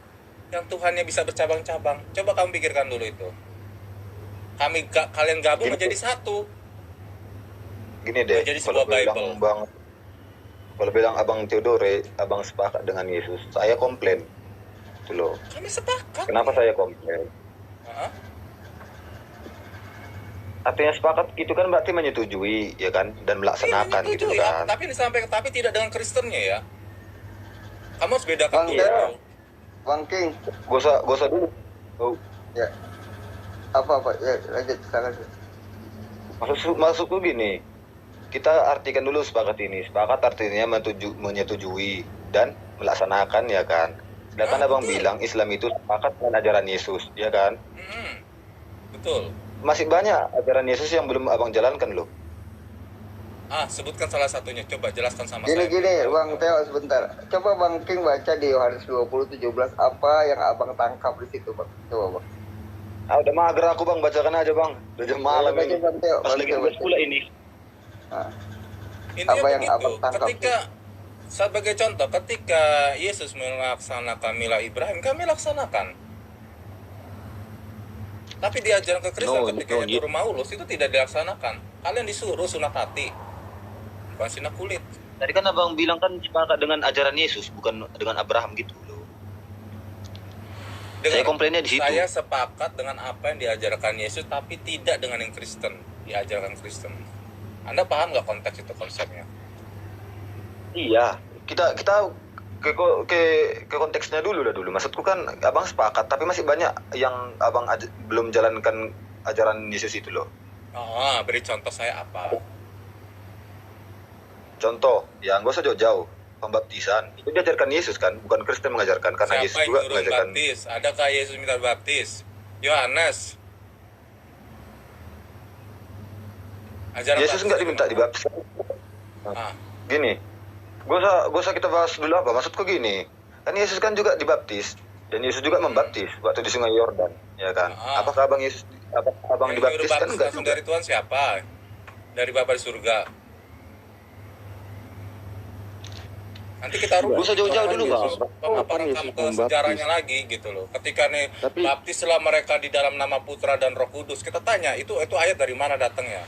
yang Tuhannya bisa bercabang-cabang. Coba kamu pikirkan dulu itu. Kalian gabung menjadi satu. Gini deh, Menjadi kalau sebuah Bible. bilang Bang Kalau bilang Abang Theodore, Abang sepakat dengan Yesus, saya komplain. Itu loh. Kami sepakat. Kenapa saya komplain? Hah? Artinya sepakat itu kan berarti menyetujui, ya kan? Dan melaksanakan Iya, gitu menyetujui, kan. tapi disampaikan, tapi tidak dengan Kristennya ya. Kamu harus bedakan Bang, dulu. ya. Bang King, Gak usah dulu. Oh, ya apa ya lanjut silakan. maksudku gini, kita artikan dulu sepakat ini. Sepakat artinya menyetujui dan melaksanakan, ya kan? Sedangkan Abang betul. bilang Islam itu sepakat dengan ajaran Yesus, ya kan? Betul. Masih banyak ajaran Yesus yang belum Abang jalankan loh. Sebutkan salah satunya. Coba jelaskan sama Gini saya. Bang Theo sebentar. Coba Bang King baca di Yohanes 20:17 apa yang Abang tangkap di situ, Bang. Coba, Bang. Udah mager aku, Bang, bacakan aja, Bang. Udah jam malam Baca, ini. Bang Theo. Pas Baca, lagi baca. tugas pula ini. Nah, Intinya apa yang begitu. Abang tangkap? Ketika sebagai contoh, ketika Yesus melaksanakan milah Ibrahim, kami laksanakan. Tapi diajarkan ke Kristen ketika di rumah ulus itu tidak dilaksanakan. Kalian disuruh sunat hati, bukan sunat kulit. Tadi kan Abang bilang kan sepakat dengan ajaran Yesus, bukan dengan Abraham gitu loh. Saya komplainnya di situ. Saya sepakat dengan apa yang diajarkan Yesus, tapi tidak dengan yang Kristen, diajarkan Kristen. Anda paham nggak konteks itu konsepnya? Iya, kita ke konteksnya dulu. Maksudku kan Abang sepakat, tapi masih banyak yang Abang belum jalankan ajaran Yesus itu loh. Beri contoh saya apa? Contoh, ya nggak usah jauh-jauh. Pembaptisan itu diajarkan Yesus kan, bukan Kristen mengajarkan, karena Siapa Yesus yang juga nyuruh mengajarkan. baptis? Adakah Yesus minta baptis? Yohanes. Ajaran Yesus baptis nggak dari diminta mana? dibaptis. Gini, gak usah kita bahas dulu apa. Maksudku gini, kan Yesus kan juga dibaptis, dan Yesus juga membaptis waktu di Sungai Yordan, ya kan? Apakah Abang Yang dibaptis nyuruh kan baptis enggak langsung juga? dari Tuhan siapa? Dari Bapa di surga. Nanti kita rubah. Gak usah jauh-jauh dulu, Bang. Pemaparan kamu ke sejarahnya lagi gitu loh. Ketika nih baptislah mereka di dalam nama Putra dan Roh Kudus. Kita tanya itu ayat dari mana datangnya?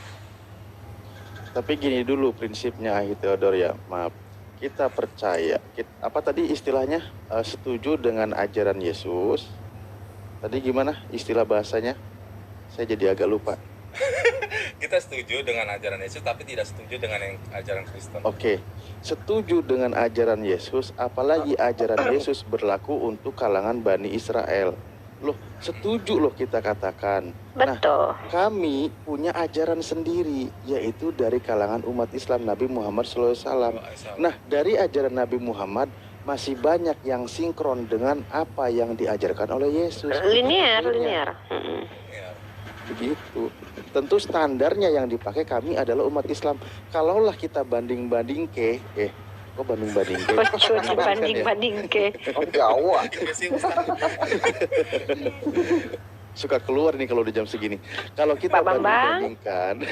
Tapi gini dulu prinsipnya, Theodor ya, maaf. Kita percaya, apa tadi istilahnya, setuju dengan ajaran Yesus. Tadi gimana istilah bahasanya? Saya jadi agak lupa. Kita setuju dengan ajaran Yesus, tapi tidak setuju dengan yang ajaran Kristen. Oke, setuju dengan ajaran Yesus, apalagi ajaran Yesus berlaku untuk kalangan Bani Israel. Loh, setuju loh kita katakan. Betul. Nah, kami punya ajaran sendiri, yaitu dari kalangan umat Islam Nabi Muhammad SAW. Nah, dari ajaran Nabi Muhammad masih banyak yang sinkron dengan apa yang diajarkan oleh Yesus. Linear. Begitu. Tentu standarnya yang dipakai kami adalah umat Islam. Kalaulah kita banding-banding ke, kok banding-banding ke? Banding ke. Oh, Jawa. Suka keluar nih kalau di jam segini. Kalau kita banding-bandingkan,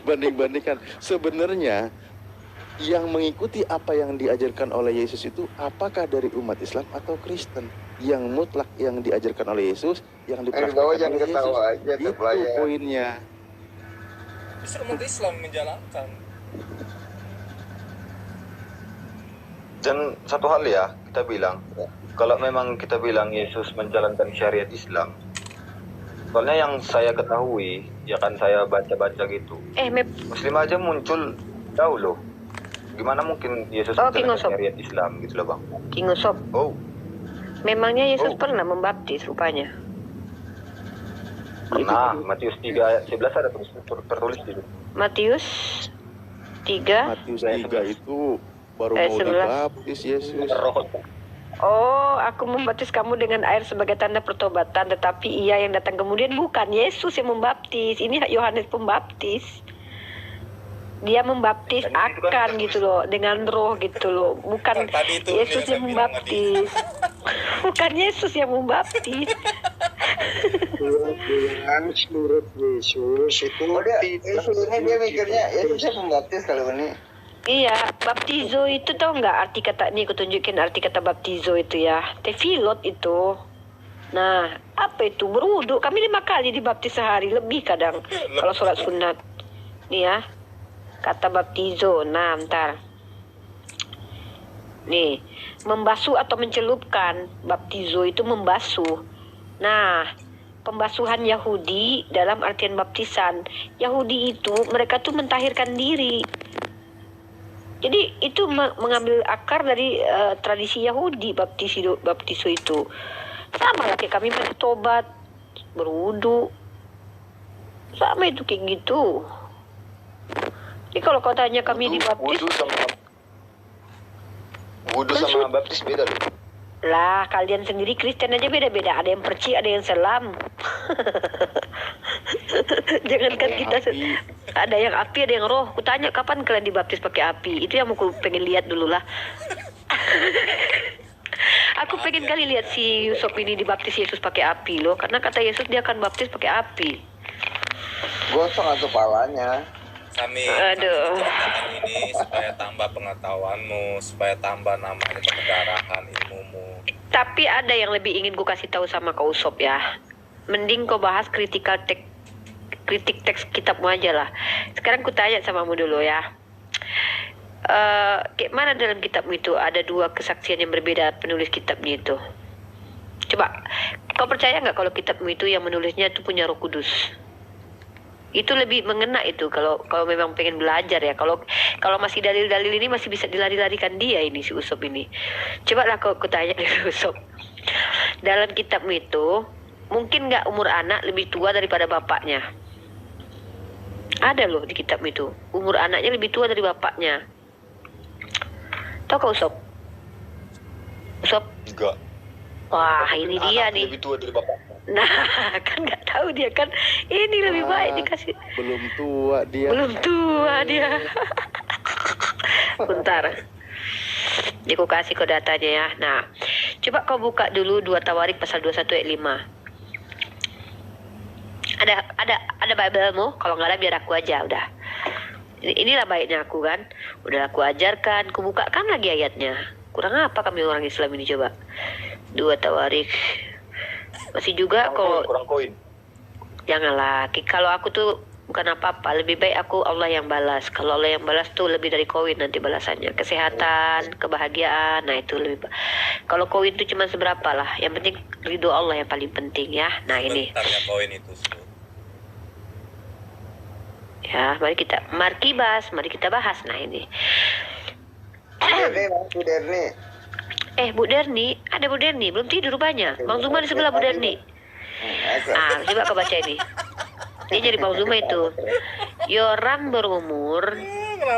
banding-bandingkan, sebenarnya yang mengikuti apa yang diajarkan oleh Yesus itu apakah dari umat Islam atau Kristen? Yang mutlak yang diajarkan oleh Yesus, yang dipraktikkan oleh Yesus. Itu poinnya. Justru umat Islam menjalankan. Dan satu hal ya, kita bilang, kalau memang kita bilang Yesus menjalankan syariat Islam, soalnya yang saya ketahui, ya kan saya baca-baca gitu, Muslim aja muncul jauh loh. Gimana mungkin Yesus menjalankan syariat Islam gitu loh, Bang? King Usop. Memangnya Yesus pernah membaptis rupanya? Pernah, Matius 3 ayat 11 ada tertulis di situ. Matius 3? Matius 3 itu baru mau dibaptis Yesus. Oh, aku membaptis kamu dengan air sebagai tanda pertobatan, tetapi Ia yang datang kemudian bukan Yesus yang membaptis. Ini Yohanes Pembaptis. Dia membaptis akan gitu loh, dengan roh gitu loh. Bukan Yesus yang membaptis. Bukan Yesus yang membaptis. Menurut Yesus itu dia mikirnya Yesus yang membaptis kalau ini. Iya, baptizo itu tau nggak arti kata ini? Aku tunjukin arti kata baptizo itu ya. Tefilot itu. Nah, apa itu? Berwudu. Kami 5 kali dibaptis sehari, lebih kadang. Kalau sholat sunat. Nih ya. Kata baptizo. Nah, ntar. Nih, membasuh atau mencelupkan. Baptizo itu membasuh. Nah, pembasuhan Yahudi dalam artian baptisan. Yahudi itu mereka tuh mentahirkan diri. Jadi itu mengambil akar dari tradisi Yahudi baptiso itu. Sama lah kayak kami bertobat, berwudu. Sama itu kayak gitu. Jadi kalau kau tanya kami dibaptis, Wudu sama baptis beda loh. lah kalian sendiri Kristen aja beda-beda. Ada yang perci, ada yang selam. Jangankan kita ada yang api, ada yang roh. Kutanya kapan kalian dibaptis pakai api? Itu yang aku pengen lihat dulu lah. Aku pengen kali lihat si Yusuf ini dibaptis Yesus pakai api loh. Karena kata Yesus dia akan baptis pakai api. Gosong atau kepalanya. Kami Aduh. ceritakan ini supaya tambah pengetahuanmu, supaya tambah namanya kebenaran ilmumu. Tapi ada yang lebih ingin gue kasih tahu sama kau Usop ya. Mending kau bahas kritik teks kitabmu aja lah. Sekarang ku tanya samamu dulu ya. Kayak mana dalam kitabmu itu ada dua kesaksian yang berbeda penulis kitabnya itu? Coba, kau percaya nggak kalau kitabmu itu yang menulisnya itu punya Roh Kudus? Itu lebih mengena itu kalau memang pengen belajar ya. Kalau masih dalil-dalil ini masih bisa dilari-larikan dia ini si Usop ini. Coba lah kau tanya dulu Usop. Dalam kitabmu itu mungkin nggak umur anak lebih tua daripada bapaknya? Ada loh di kitabmu itu umur anaknya lebih tua dari bapaknya. Tahu kau Usop? Usop? Enggak. Wah ini dia Anak nih. lebih tua dari bapak. Nah kan nggak tahu dia kan ini lebih baik dikasih. Belum tua dia. Belum tua dia. Bentar. Jadi aku kasih kau datanya ya. Nah, coba kau buka dulu 2 Tawarik pasal 21 ayat 5. Ada Bible-mu? Kalau nggak ada biar aku aja udah. Inilah baiknya aku kan. Udah aku ajarkan, aku bukakan lagi ayatnya. Kurang apa kami orang Islam ini coba? 2 Tawarik. Masih juga kurang koin. Janganlah. Kalau aku tuh bukan apa-apa, lebih baik aku Allah yang balas. Kalau Allah yang balas tuh lebih dari koin nanti balasannya. Kesehatan, kebahagiaan, nah itu lebih. Kalau koin tuh cuma seberapa lah. Yang penting ridho Allah yang paling penting ya. Nah ini. Bentarnya koin itu. Ya, mari kita bahas. Nah ini. Bu Derni. Bu Derni, ada Bu Derni, belum tidur rupanya. Bang Zuma di sebelah Bu Derni. Coba kau baca ini. Dia jadi Bang Zuma itu. Yoram berumur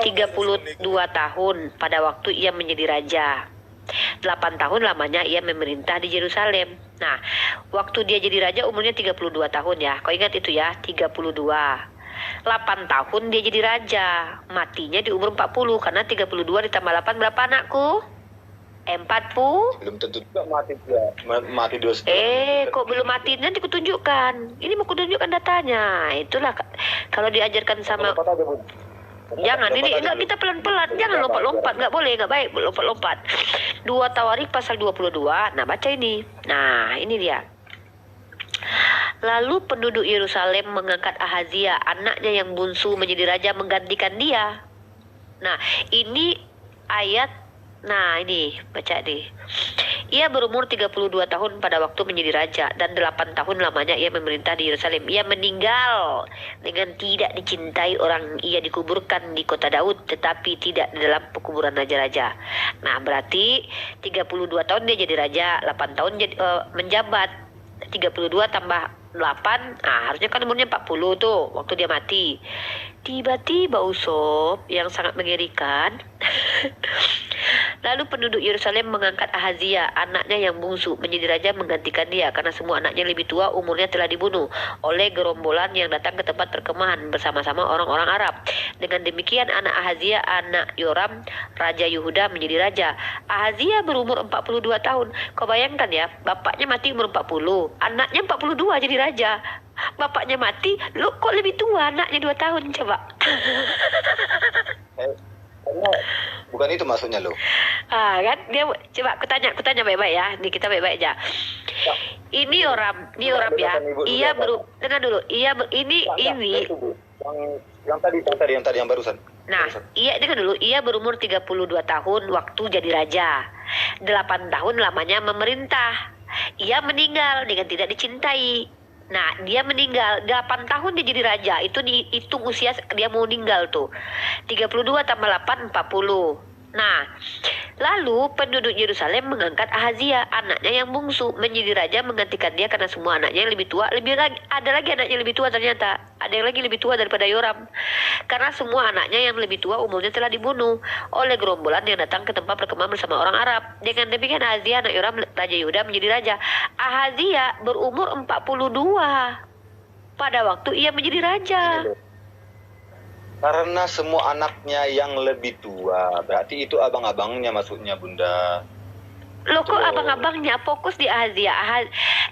32 tahun pada waktu ia menjadi raja. 8 tahun lamanya ia memerintah di Yerusalem. Nah, waktu dia jadi raja umurnya 32 tahun ya. Kau ingat itu ya, 32. 8 tahun dia jadi raja. Matinya di umur 40 karena 32 ditambah 8 berapa anakku? 40. Belum tentu juga mati 2 setengah. Kok belum mati? Nanti kutunjukkan. Ini mau kutunjukkan datanya. Itulah kalau diajarkan sama. Jangan ini enggak, kita pelan-pelan. Jangan lompat-lompat, enggak boleh, enggak baik lompat-lompat. 2 Tawarik pasal 22. Nah, baca ini. Nah, ini dia. Lalu penduduk Yerusalem mengangkat Ahazia, anaknya yang bungsu menjadi raja menggantikan dia. Nah, ini ayat. Nah ini baca deh. Ia berumur 32 tahun pada waktu menjadi raja dan 8 tahun lamanya ia memerintah di Yerusalem. Ia meninggal dengan tidak dicintai orang. Ia dikuburkan di kota Daud tetapi tidak di dalam pekuburan raja-raja. Nah berarti 32 tahun dia jadi raja, 8 tahun jadi, menjabat. 32 tambah 8, nah harusnya kan umurnya 40 tuh waktu dia mati. Tiba-tiba Usop yang sangat mengerikan. Lalu penduduk Yerusalem mengangkat Ahazia, anaknya yang bungsu, menjadi raja menggantikan dia karena semua anaknya lebih tua umurnya telah dibunuh oleh gerombolan yang datang ke tempat perkemahan bersama-sama orang-orang Arab. Dengan demikian anak Ahazia, anak Yoram, raja Yehuda menjadi raja. Ahazia berumur 42 tahun. Kau bayangkan ya, bapaknya mati umur 40, anaknya 42 jadi raja. Bapaknya mati, lu kok lebih tua, anaknya 2 tahun coba. Bukan itu maksudnya lo. Kan dia coba aku tanya baik-baik ya. Nih kita baik-baik aja. Ini orang ya. Dengar dulu. Yang barusan. Nah, ia dengar dulu, ia berumur 32 tahun waktu jadi raja. 8 tahun lamanya memerintah. Ia meninggal dengan tidak dicintai. Nah, dia meninggal 8 tahun dia jadi raja. Itu dihitung usia dia mau meninggal tuh. 32 tambah 8 40. Nah, lalu penduduk Yerusalem mengangkat Ahazia, anaknya yang bungsu, menjadi raja menggantikan dia karena semua anaknya yang lebih tua. Ada lagi anaknya lebih tua ternyata. Ada yang lagi lebih tua daripada Yoram. Karena semua anaknya yang lebih tua umumnya telah dibunuh oleh gerombolan yang datang ke tempat perkemahan bersama orang Arab. Dengan demikian Ahazia anak Yoram raja Yehuda menjadi raja. Ahazia berumur 42 pada waktu ia menjadi raja. Karena semua anaknya yang lebih tua, berarti itu abang-abangnya maksudnya Bunda. Loh kok abang-abangnya fokus di Ahazia.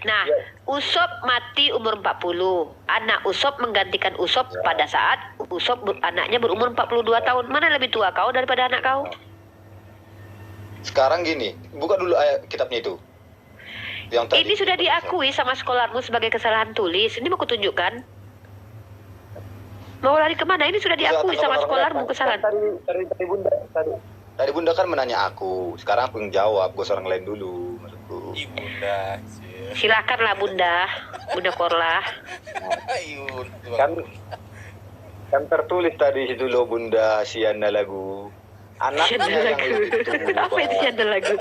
Nah, Usop mati umur 40. Anak Usop menggantikan Usop pada saat Usop anaknya berumur 42 tahun. Mana lebih tua kau daripada anak kau? Sekarang gini, buka dulu ayat kitabnya itu. Yang tadi. Ini sudah diakui sama sekolarmu sebagai kesalahan tulis. Ini mau kutunjukkan. Mau lari kemana? Ini sudah diakui sama sekolarmu kesalahan. Tadi Bunda kan menanya aku. Sekarang aku yang jawab. Gue seorang lain dulu. Maksudku. Bunda. Silakanlah Bunda. Bunda Korla. Kan tertulis tadi situ loh Bunda Siana lagu. Anaknya yang lebih tua. Apa itu Siana lagu?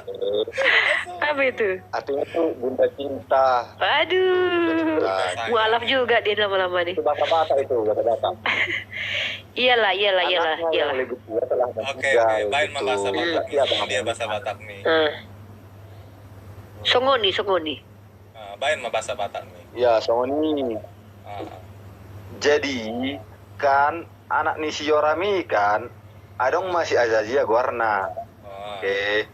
Apa itu? Artinya tuh Bunda cinta. Aduh. Mualaf juga dia lama-lama nih. Itu bahasa itu, bahasa. Iyalah. Yang lebih tua telah Oke, baik bahasa Batak. Dia bahasa Batak nih. Songoni. Baik bahasa Batak nih. Ya, Sony. Jadi kan anak nisi Yorami kan adong masih Azazia Guarna. Oke.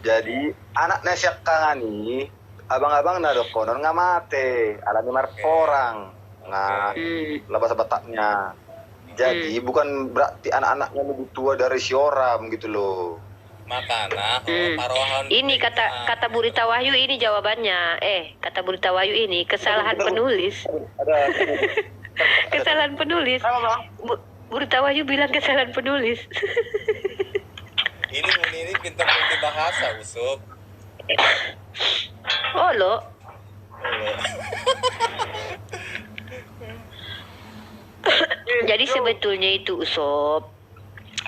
Jadi anak nasiak kangani abang-abang nadok konon nggak mate alami marporang nah bahasa Bataknya. Jadi bukan berarti anak-anaknya lebih tua dari si Yoram gitu loh. Makanya parohan ini kata Burita Wahyu ini jawabannya. Kata Burita Wahyu ini kesalahan penulis. Kesalahan penulis. Burita Wahyu bilang kesalahan penulis. Ini pintar-pintar bahasa Usop. Oh lo. Jadi sebetulnya itu Usop,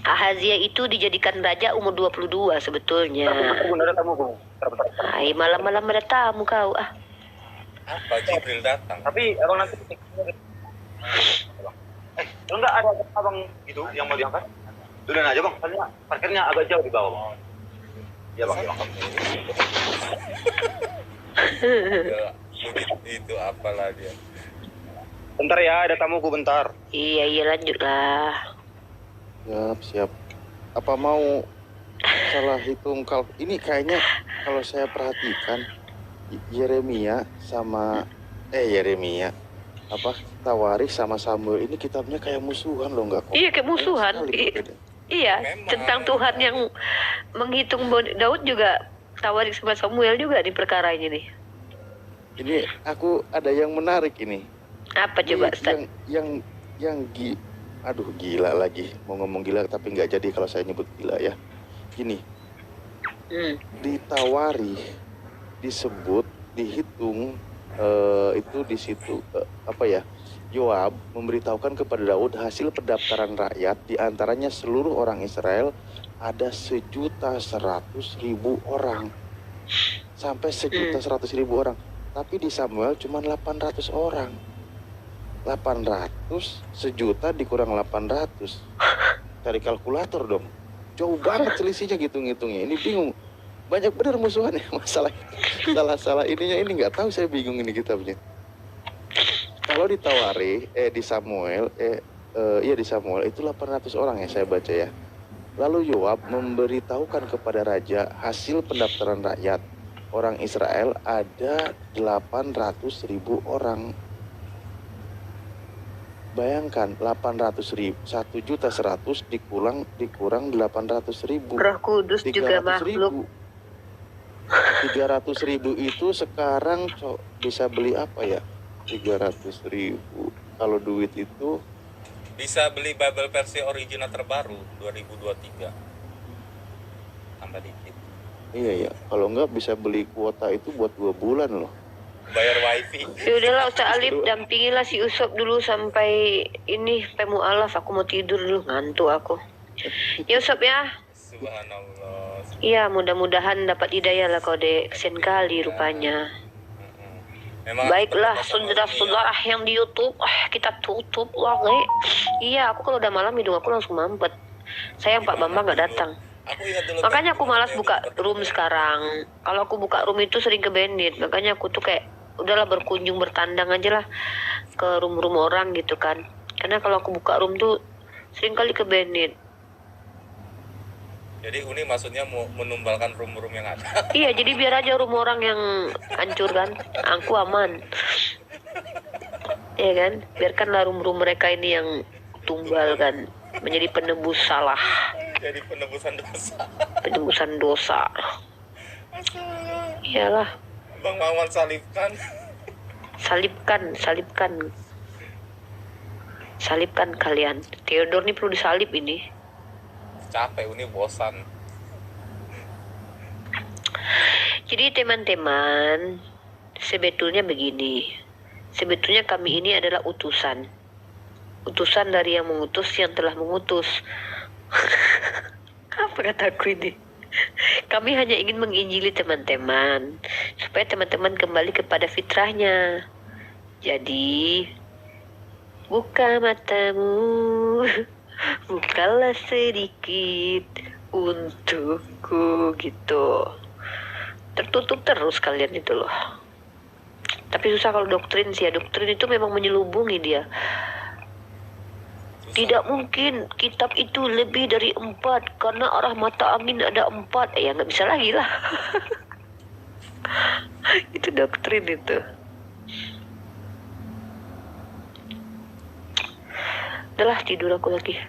Ahazia itu dijadikan raja umur 22 sebetulnya. Hai, malam-malam ada tamu kau. Apa Jibril datang? Tapi abang nanti enggak ada abang itu yang mau diangkat. Duluan aja bang, soalnya parkirnya agak jauh di bawah. Ya bang. Itu apalah dia. Bentar ya, ada tamuku bentar. Iya lanjutlah. Siap. Apa mau salah hitung ini kayaknya kalau saya perhatikan Yeremia sama Tawarikh sama Samuel ini kitabnya kayak musuhan loh, nggak kok? Iya kayak musuhan. Iya, memang. Tentang Tuhan yang menghitung Daud juga Tawarikh sama Samuel juga di perkara ini nih. Ini aku ada yang menarik ini. Apa coba Ustaz? Aduh gila lagi, mau ngomong gila tapi nggak jadi kalau saya nyebut gila ya. Gini, di Tawarikh disebut, dihitung itu di situ Yoab memberitahukan kepada Daud hasil pendaftaran rakyat, diantaranya seluruh orang Israel ada 1.100.000 orang, sampai 1.100.000 orang. Tapi di Samuel cuma 800 orang. 800 sejuta dikurang 800. Cari kalkulator dong. Jauh banget selisihnya gitu ngitungnya. Ini bingung. Banyak benar musuhannya masalah. Salah ininya ini nggak tahu, saya bingung ini kitabnya. Kalau di Tawarikh di Samuel di Samuel itu 800 orang yang saya baca ya. Lalu Yoab memberitahukan kepada raja hasil pendaftaran rakyat. Orang Israel ada 800.000 orang. Bayangkan 800.000, 1.100.000 dikurang 800.000. Roh Kudus juga makhluk. 300.000 itu sekarang bisa beli apa ya? 300.000 kalau duit itu Bisa beli Bible versi original terbaru 2023. Tambah dikit. Iya, kalau enggak bisa beli kuota itu buat 2 bulan loh. Bayar wifi. Ya udahlah Ustaz Alif, dampingilah si Usop dulu sampai ini mualaf. Aku mau tidur dulu, ngantuk aku. Ya Usop ya. Subhanallah. Iya, mudah-mudahan dapat hidayah lah kau dek. Kesian kali rupanya. Memang Baiklah, sama ini saudara-saudara yang di YouTube, kita tutup lagi. Iya, aku kalau udah malam hidung aku langsung mampet. Sayang Pak Bambang nggak datang. Aku ingat dulu Makanya aku malas buka room sekarang. Kalau aku buka room itu sering ke bandit. Makanya aku tuh kayak udahlah berkunjung bertandang aja lah ke room-room orang gitu kan. Karena kalau aku buka room tuh sering kali ke bandit. Jadi Uni maksudnya mau menumbalkan room-room yang ada. Iya, jadi biar aja room orang yang hancur kan. Aku aman. Iya kan? Biarkanlah room-room mereka ini yang tumbal kan. Menjadi penebus salah. Jadi penebusan dosa. Penebusan dosa. Iyalah. Bang Mawan salibkan. Salibkan kalian. Theodore nih perlu disalib ini. Capek Uni, bosan. Jadi teman-teman, sebetulnya begini. Sebetulnya kami ini adalah utusan. Utusan dari yang mengutus yang telah mengutus. Apa kataku ini? Kami hanya ingin menginjili teman-teman supaya teman-teman kembali kepada fitrahnya. Jadi buka matamu, bukalah sedikit untukku gitu. Tertutup terus kalian itu loh. Tapi susah kalau doktrin sih ya. Doktrin itu memang menyelubungi dia. Tidak mungkin kitab itu lebih dari 4 karena arah mata angin ada 4. Ya nggak bisa lagi lah. Itu doktrin itu. Udahlah tidur aku lagi.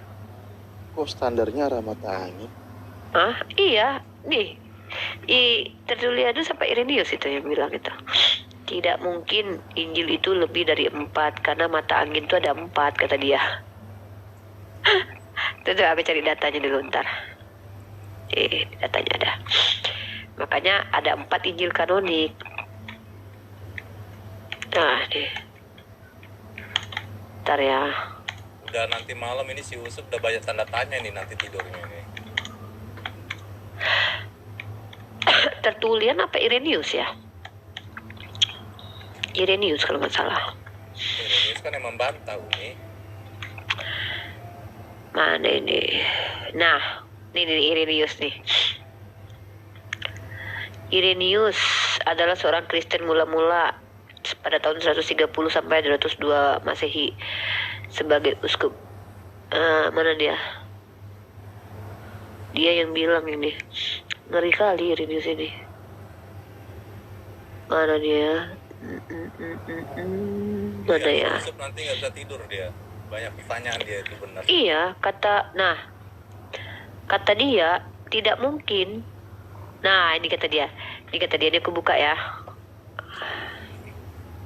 Kok standarnya arah mata angin? Ah iya nih. Tertulias sampai Irenaeus itu yang bilang itu. Tidak mungkin Injil itu lebih dari 4 karena mata angin itu ada 4 kata dia. Tentu aku cari datanya dulu ntar. Datanya ada. Makanya ada 4 Injil kanonik. Nah deh. Ntar ya. Udah nanti malam ini si Usep udah banyak tanda tanya nih nanti tidurnya ini. Tertulian apa Irenaeus ya? Irenaeus kalau nggak salah. Irenaeus kan yang membantah Uni. Mana ini? Nah, ini Irenaeus nih. Irenaeus adalah seorang Kristen mula-mula pada tahun 130 sampai 202 Masehi sebagai uskup. Mana dia? Dia yang bilang ini. Ngeri kali Irenaeus ini. Mana dia? Mana ya? Nanti nggak bisa tidur dia. Banyak pertanyaan dia itu benar. Iya, kata dia tidak mungkin. Nah, ini kata dia. Ini aku buka ya.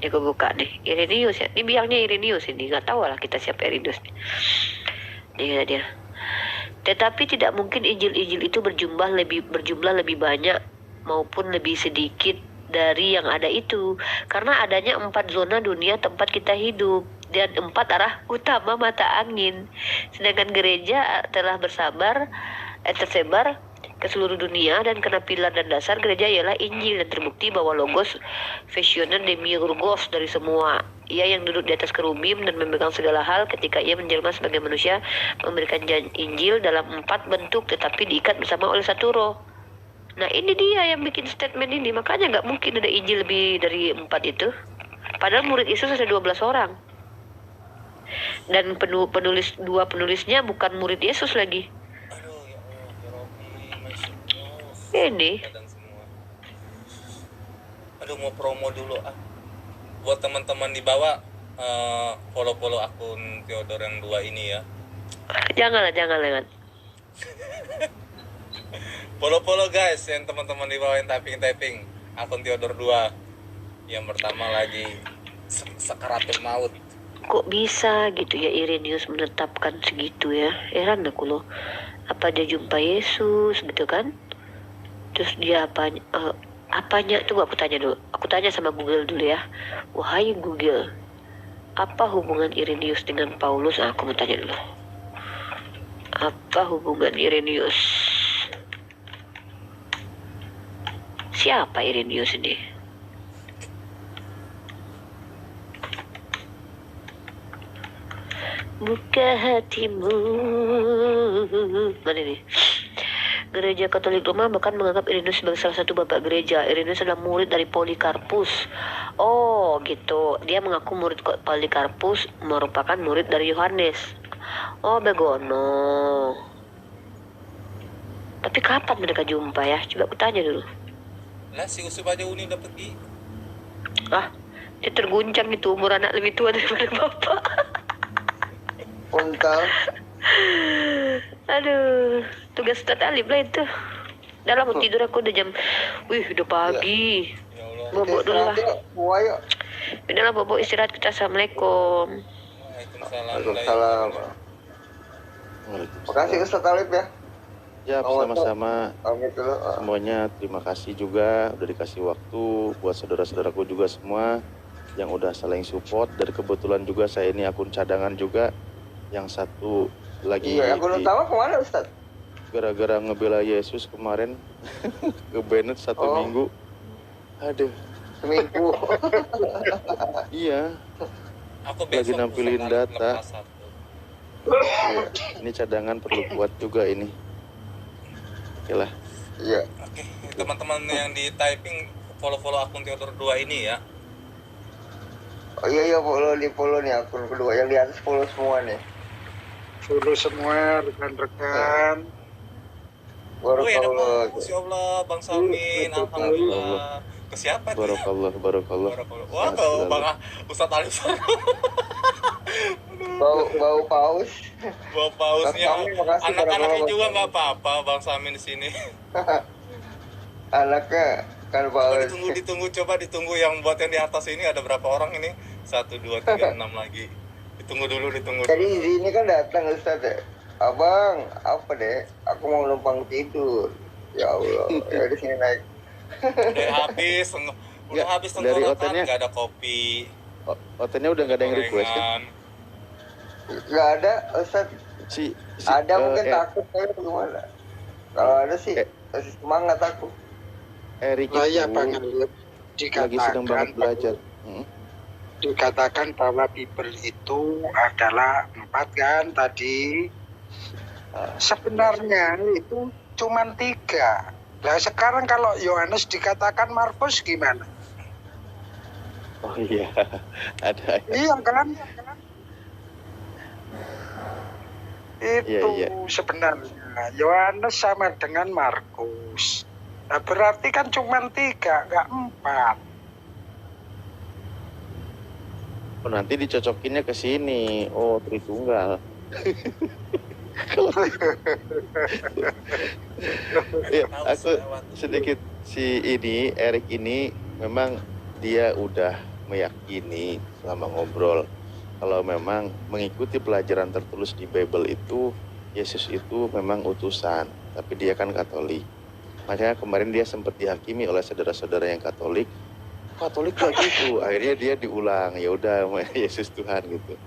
Ini aku buka nih. Irenaeus ya. Ini bilangnya Irenaeus ini. Nggak tahu lah kita siapa Irenaeus nih. Ini kata dia. Tetapi tidak mungkin Injil-Injil itu berjumlah lebih banyak maupun lebih sedikit dari yang ada itu. Karena adanya 4 zona dunia tempat kita hidup. Dan 4 arah utama mata angin. Sedangkan gereja telah tersebar ke seluruh dunia dan karena pilar dan dasar gereja ialah Injil dan terbukti bahwa Logos Visioner Demiurgos dari semua. Ia yang duduk di atas kerubim dan memegang segala hal ketika ia menjelma sebagai manusia memberikan Injil dalam 4 bentuk tetapi diikat bersama oleh satu roh. Nah ini dia yang bikin statement ini. Makanya nggak mungkin ada Injil lebih dari 4 itu. Padahal murid Yesus ada 12 orang. Dan dua penulisnya bukan murid Yesus lagi. Aduh ya Allah, ya Rabbi, Masya Allah. Ini. Aduh mau promo dulu ah. Buat teman-teman di bawah follow akun Theodore yang 2 ini ya. Jangan. Follow guys yang teman-teman di bawah yang typing akun Theodore 2. Yang pertama lagi sekaratul maut. kok bisa gitu ya Irenaeus menetapkan segitu ya, heran aku loh. Apa dia jumpa Yesus gitu kan, terus dia apanya tuh, aku tanya sama Google dulu ya. Wahai Google, apa hubungan Irenaeus dengan Paulus? Aku mau tanya dulu, apa hubungan Irenaeus, siapa Irenaeus ini? Buka hatimu. Mana nih? Gereja Katolik Roma bahkan menganggap Irenaeus sebagai salah satu bapak gereja. Irenaeus adalah murid dari Polikarpus. Oh gitu. Dia mengaku murid Polikarpus merupakan murid dari Yohanes. Oh begono. Tapi kapan mereka jumpa ya? Coba aku tanya dulu. Lah si Usup aja Uni udah pergi. Ah, dia terguncang itu, umur anak lebih tua daripada bapak. Untal. Aduh, tugas Ustadz Alif lah itu. Udah lah, mau tidur aku udah jam. Wih, udah pagi. Ya Allah. Bobok dulu lah. Semua yuk. Udah lah, bobok istirahat kita. Assalamualaikum. Waalaikumsalam. Waalaikumsalam. Makasih Ustaz Talib ya. Ya, sama-sama. Pamit dulu. Semuanya terima kasih juga udah dikasih waktu buat saudara-saudaraku juga semua yang udah saling support. Dan kebetulan juga saya ini akun cadangan juga, yang satu lagi Iya, akun utama kemana Ustaz? gara-gara ngebela Yesus kemarin ke Bennett 1 minggu. Aduh, Seminggu. iya, Aku lagi besok nampilin Ustaz Alif data. lepas 1. Iya. Ini cadangan perlu kuat juga ini. Oke lah. Iya. Oke, teman-teman yang di typing follow akun Theodor 2 ini ya. Oh iya follow nih akun kedua yang di atas follow semua nih. Follow semua rekan-rekan. Wih, ada Barakallah. Masya Allah, Bang Samin, alhamdulillah. Ke siapa tuh? Barakallah. Wah, kalau Bang Ustadz Alif Bau paus. bawa pausnya. Bang Samin, makasih, Anak-anaknya barakallah. juga nggak apa-apa, Bang Samin di sini. Anaknya kan Coba paus. ditunggu yang buat yang di atas ini ada berapa orang ini? 1, 2, 3, 6 lagi. Ditunggu dulu. Tadi di sini kan datang Ustaz ya. Abang, apa deh? Aku mau numpang tidur. Ya Allah, ya di sini naik. Udah habis dari tenggorokan, hotelnya. nggak ada kopi. Hotelnya udah nggak ada yang request kan? gorengan. Gak ada Ustaz. Si Ada mungkin takut kayak gimana? Kalau ada sih masih semangat aku. Erik Lah ya itu Bang Alif, lagi sedang banget belajar. dikatakan bahwa Bible itu adalah 4 kan tadi. Sebenarnya itu cuman 3. Nah sekarang kalau Yohanes dikatakan Markus gimana? Oh iya, ada. Iya kan? Itu Iya. sebenarnya Yohanes sama dengan Markus. Nah, berarti kan cuma 3, nggak 4. Oh, nanti dicocokinnya ke sini. Oh, Tritunggal. Ya, aku sedikit Erik ini memang dia udah meyakini selama ngobrol kalau memang mengikuti pelajaran tertulis di Bible itu Yesus itu memang utusan, tapi dia kan Katolik. Makanya kemarin dia sempat dihakimi oleh saudara-saudara yang Katolik gak gitu. Akhirnya dia diulang, ya udah Yesus Tuhan gitu.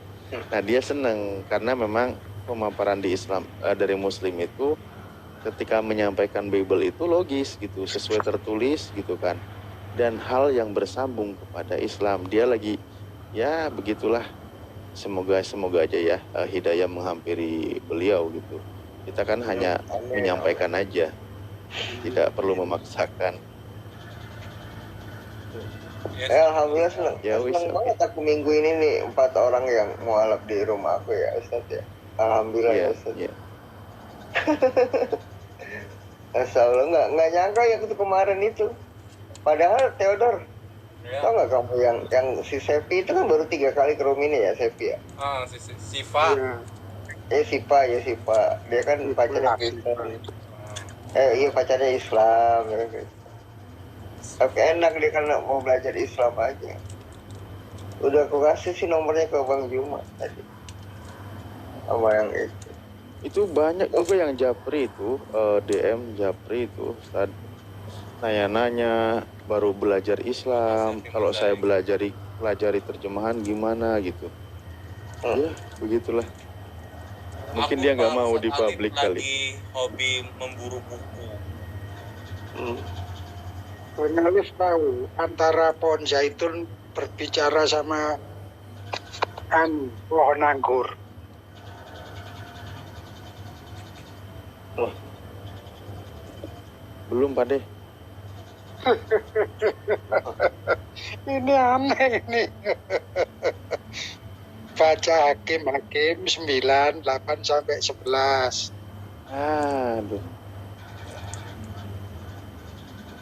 Nah dia seneng karena memang pemaparan di Islam dari Muslim itu ketika menyampaikan Bible itu logis gitu, sesuai tertulis gitu kan. Dan hal yang bersambung kepada Islam, dia lagi ya begitulah. Semoga aja ya hidayah menghampiri beliau gitu. Kita kan hanya menyampaikan aja, tidak perlu memaksakan. Alhamdulillah senang. Ya, Senang banget aku minggu ini nih 4 orang yang mualaf di rumah aku ya Ustaz ya. Alhamdulillah ya Ustaz. Ya. Masya Allah, nggak nyangka ya itu kemarin itu. Padahal Theodor, tau nggak kamu yang si Sepi itu kan baru 3 kali ke rumah ini ya Sepi ya. Siva. Sipa. Dia kan pacarnya Kristen. Iya pacarnya Islam. Ya. Tapi enak dia kan mau belajar Islam aja. Udah aku kasih sih nomornya ke Bang Juma tadi. Sama yang itu. Itu banyak juga yang japri itu, DM japri itu, Ustaz. Nanya-nanya baru belajar Islam, kalau saya pelajari terjemahan gimana gitu. Ya, begitulah. Mungkin dia nggak mau di publik kali. Lagi hobi memburu buku. Bang Alif tahu antara pohon zaitun berbicara sama pohon anggur. Belum, Pak Deh. Ini aneh ini. Baca Hakim 9, 8 sampai 11. Aduh.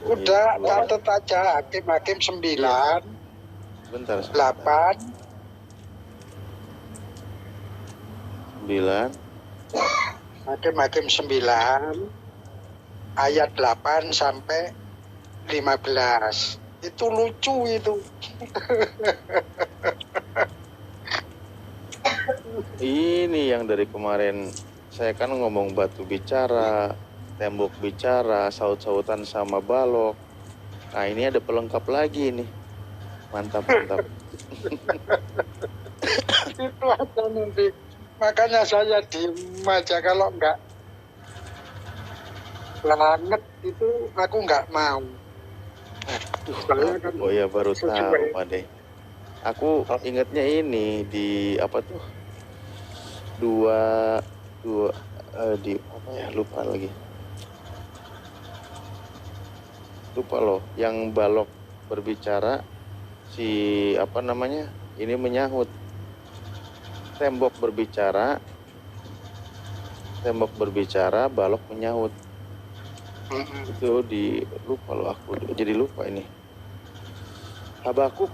Udah catat aja Hakim 9, Bentar. 8, 9. Hakim 9 ayat 8 sampai 15. Itu lucu itu. Ini yang dari kemarin saya kan ngomong batu bicara, tembok bicara, saut-sautan sama balok. Nah, ini ada pelengkap lagi nih. Mantap. Itu aja nanti. Makanya saya diem aja, kalau enggak banget itu aku enggak mau. Oh ya, baru tahu, Pak Deh. Aku ingatnya ini di apa tuh? Di apa ya, lupa lagi. Lupa loh, yang balok berbicara, si apa namanya, ini menyahut. Tembok berbicara, balok menyahut. Itu lupa loh, aku jadi lupa ini. Habakuk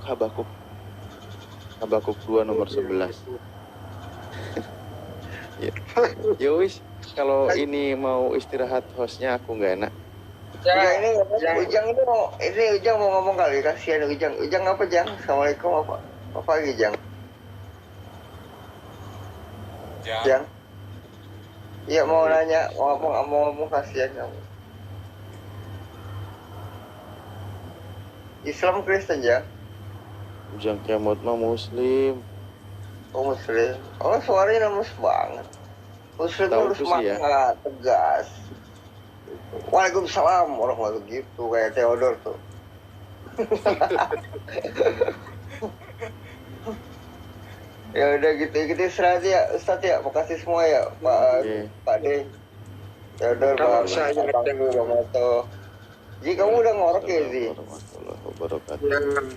2 nomor 11. Ya wis, kalau ini mau istirahat hostnya aku nggak enak. Ya, Ujang mau ngomong kali, kasihan Ujang apa Jang? Assalamualaikum apa lagi Jang? Jang? Iya mau nanya, mau ngomong kasihan kamu. Islam Kristen Jang? Ujang Kiamot mah Muslim. Oh Muslim. Oh suaranya lemes banget. Muslim Tahu harus tuh sih ya. semangat, tegas. Waalaikumsalam orang gitu kayak Theodor tuh. Ya udah gitu istirahat ya Ustaz ya, makasih semua ya Pak De, Theodor, Bang Abangku, Bang Moto. Ji kamu udah ngorok ya Ji? Yang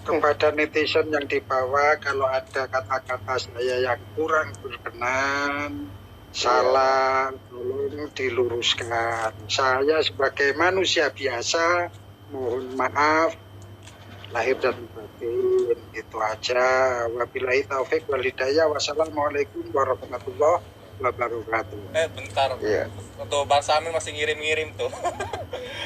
kepada netizen yang di bawah, kalau ada kata-kata saya yang kurang berkenan, salah, tolong diluruskan. Saya sebagai manusia biasa mohon maaf lahir dan batin. Itu aja. Wabillahi taufik wal hidayah. Wassalamualaikum warahmatullahi wabarakatuh. Bentar. Iya. Tuh Bang Samin masih ngirim-ngirim tuh.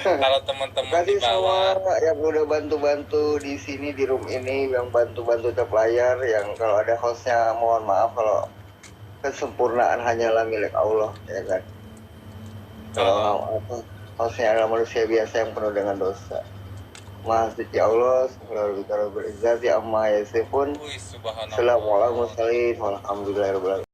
Kalau teman-teman di bawah yang udah bantu-bantu di sini di room ini, yang bantu-bantu tiap layar, yang kalau ada hostnya mohon maaf kalau kesempurnaan hanyalah milik Allah, ya kan. Kalau hostnya adalah manusia biasa yang penuh dengan dosa. Maha suci Allah, subhanahu wa ta'ala berizzati amma yasifun. Assalamualaikum warahmatullahi wabarakatuh.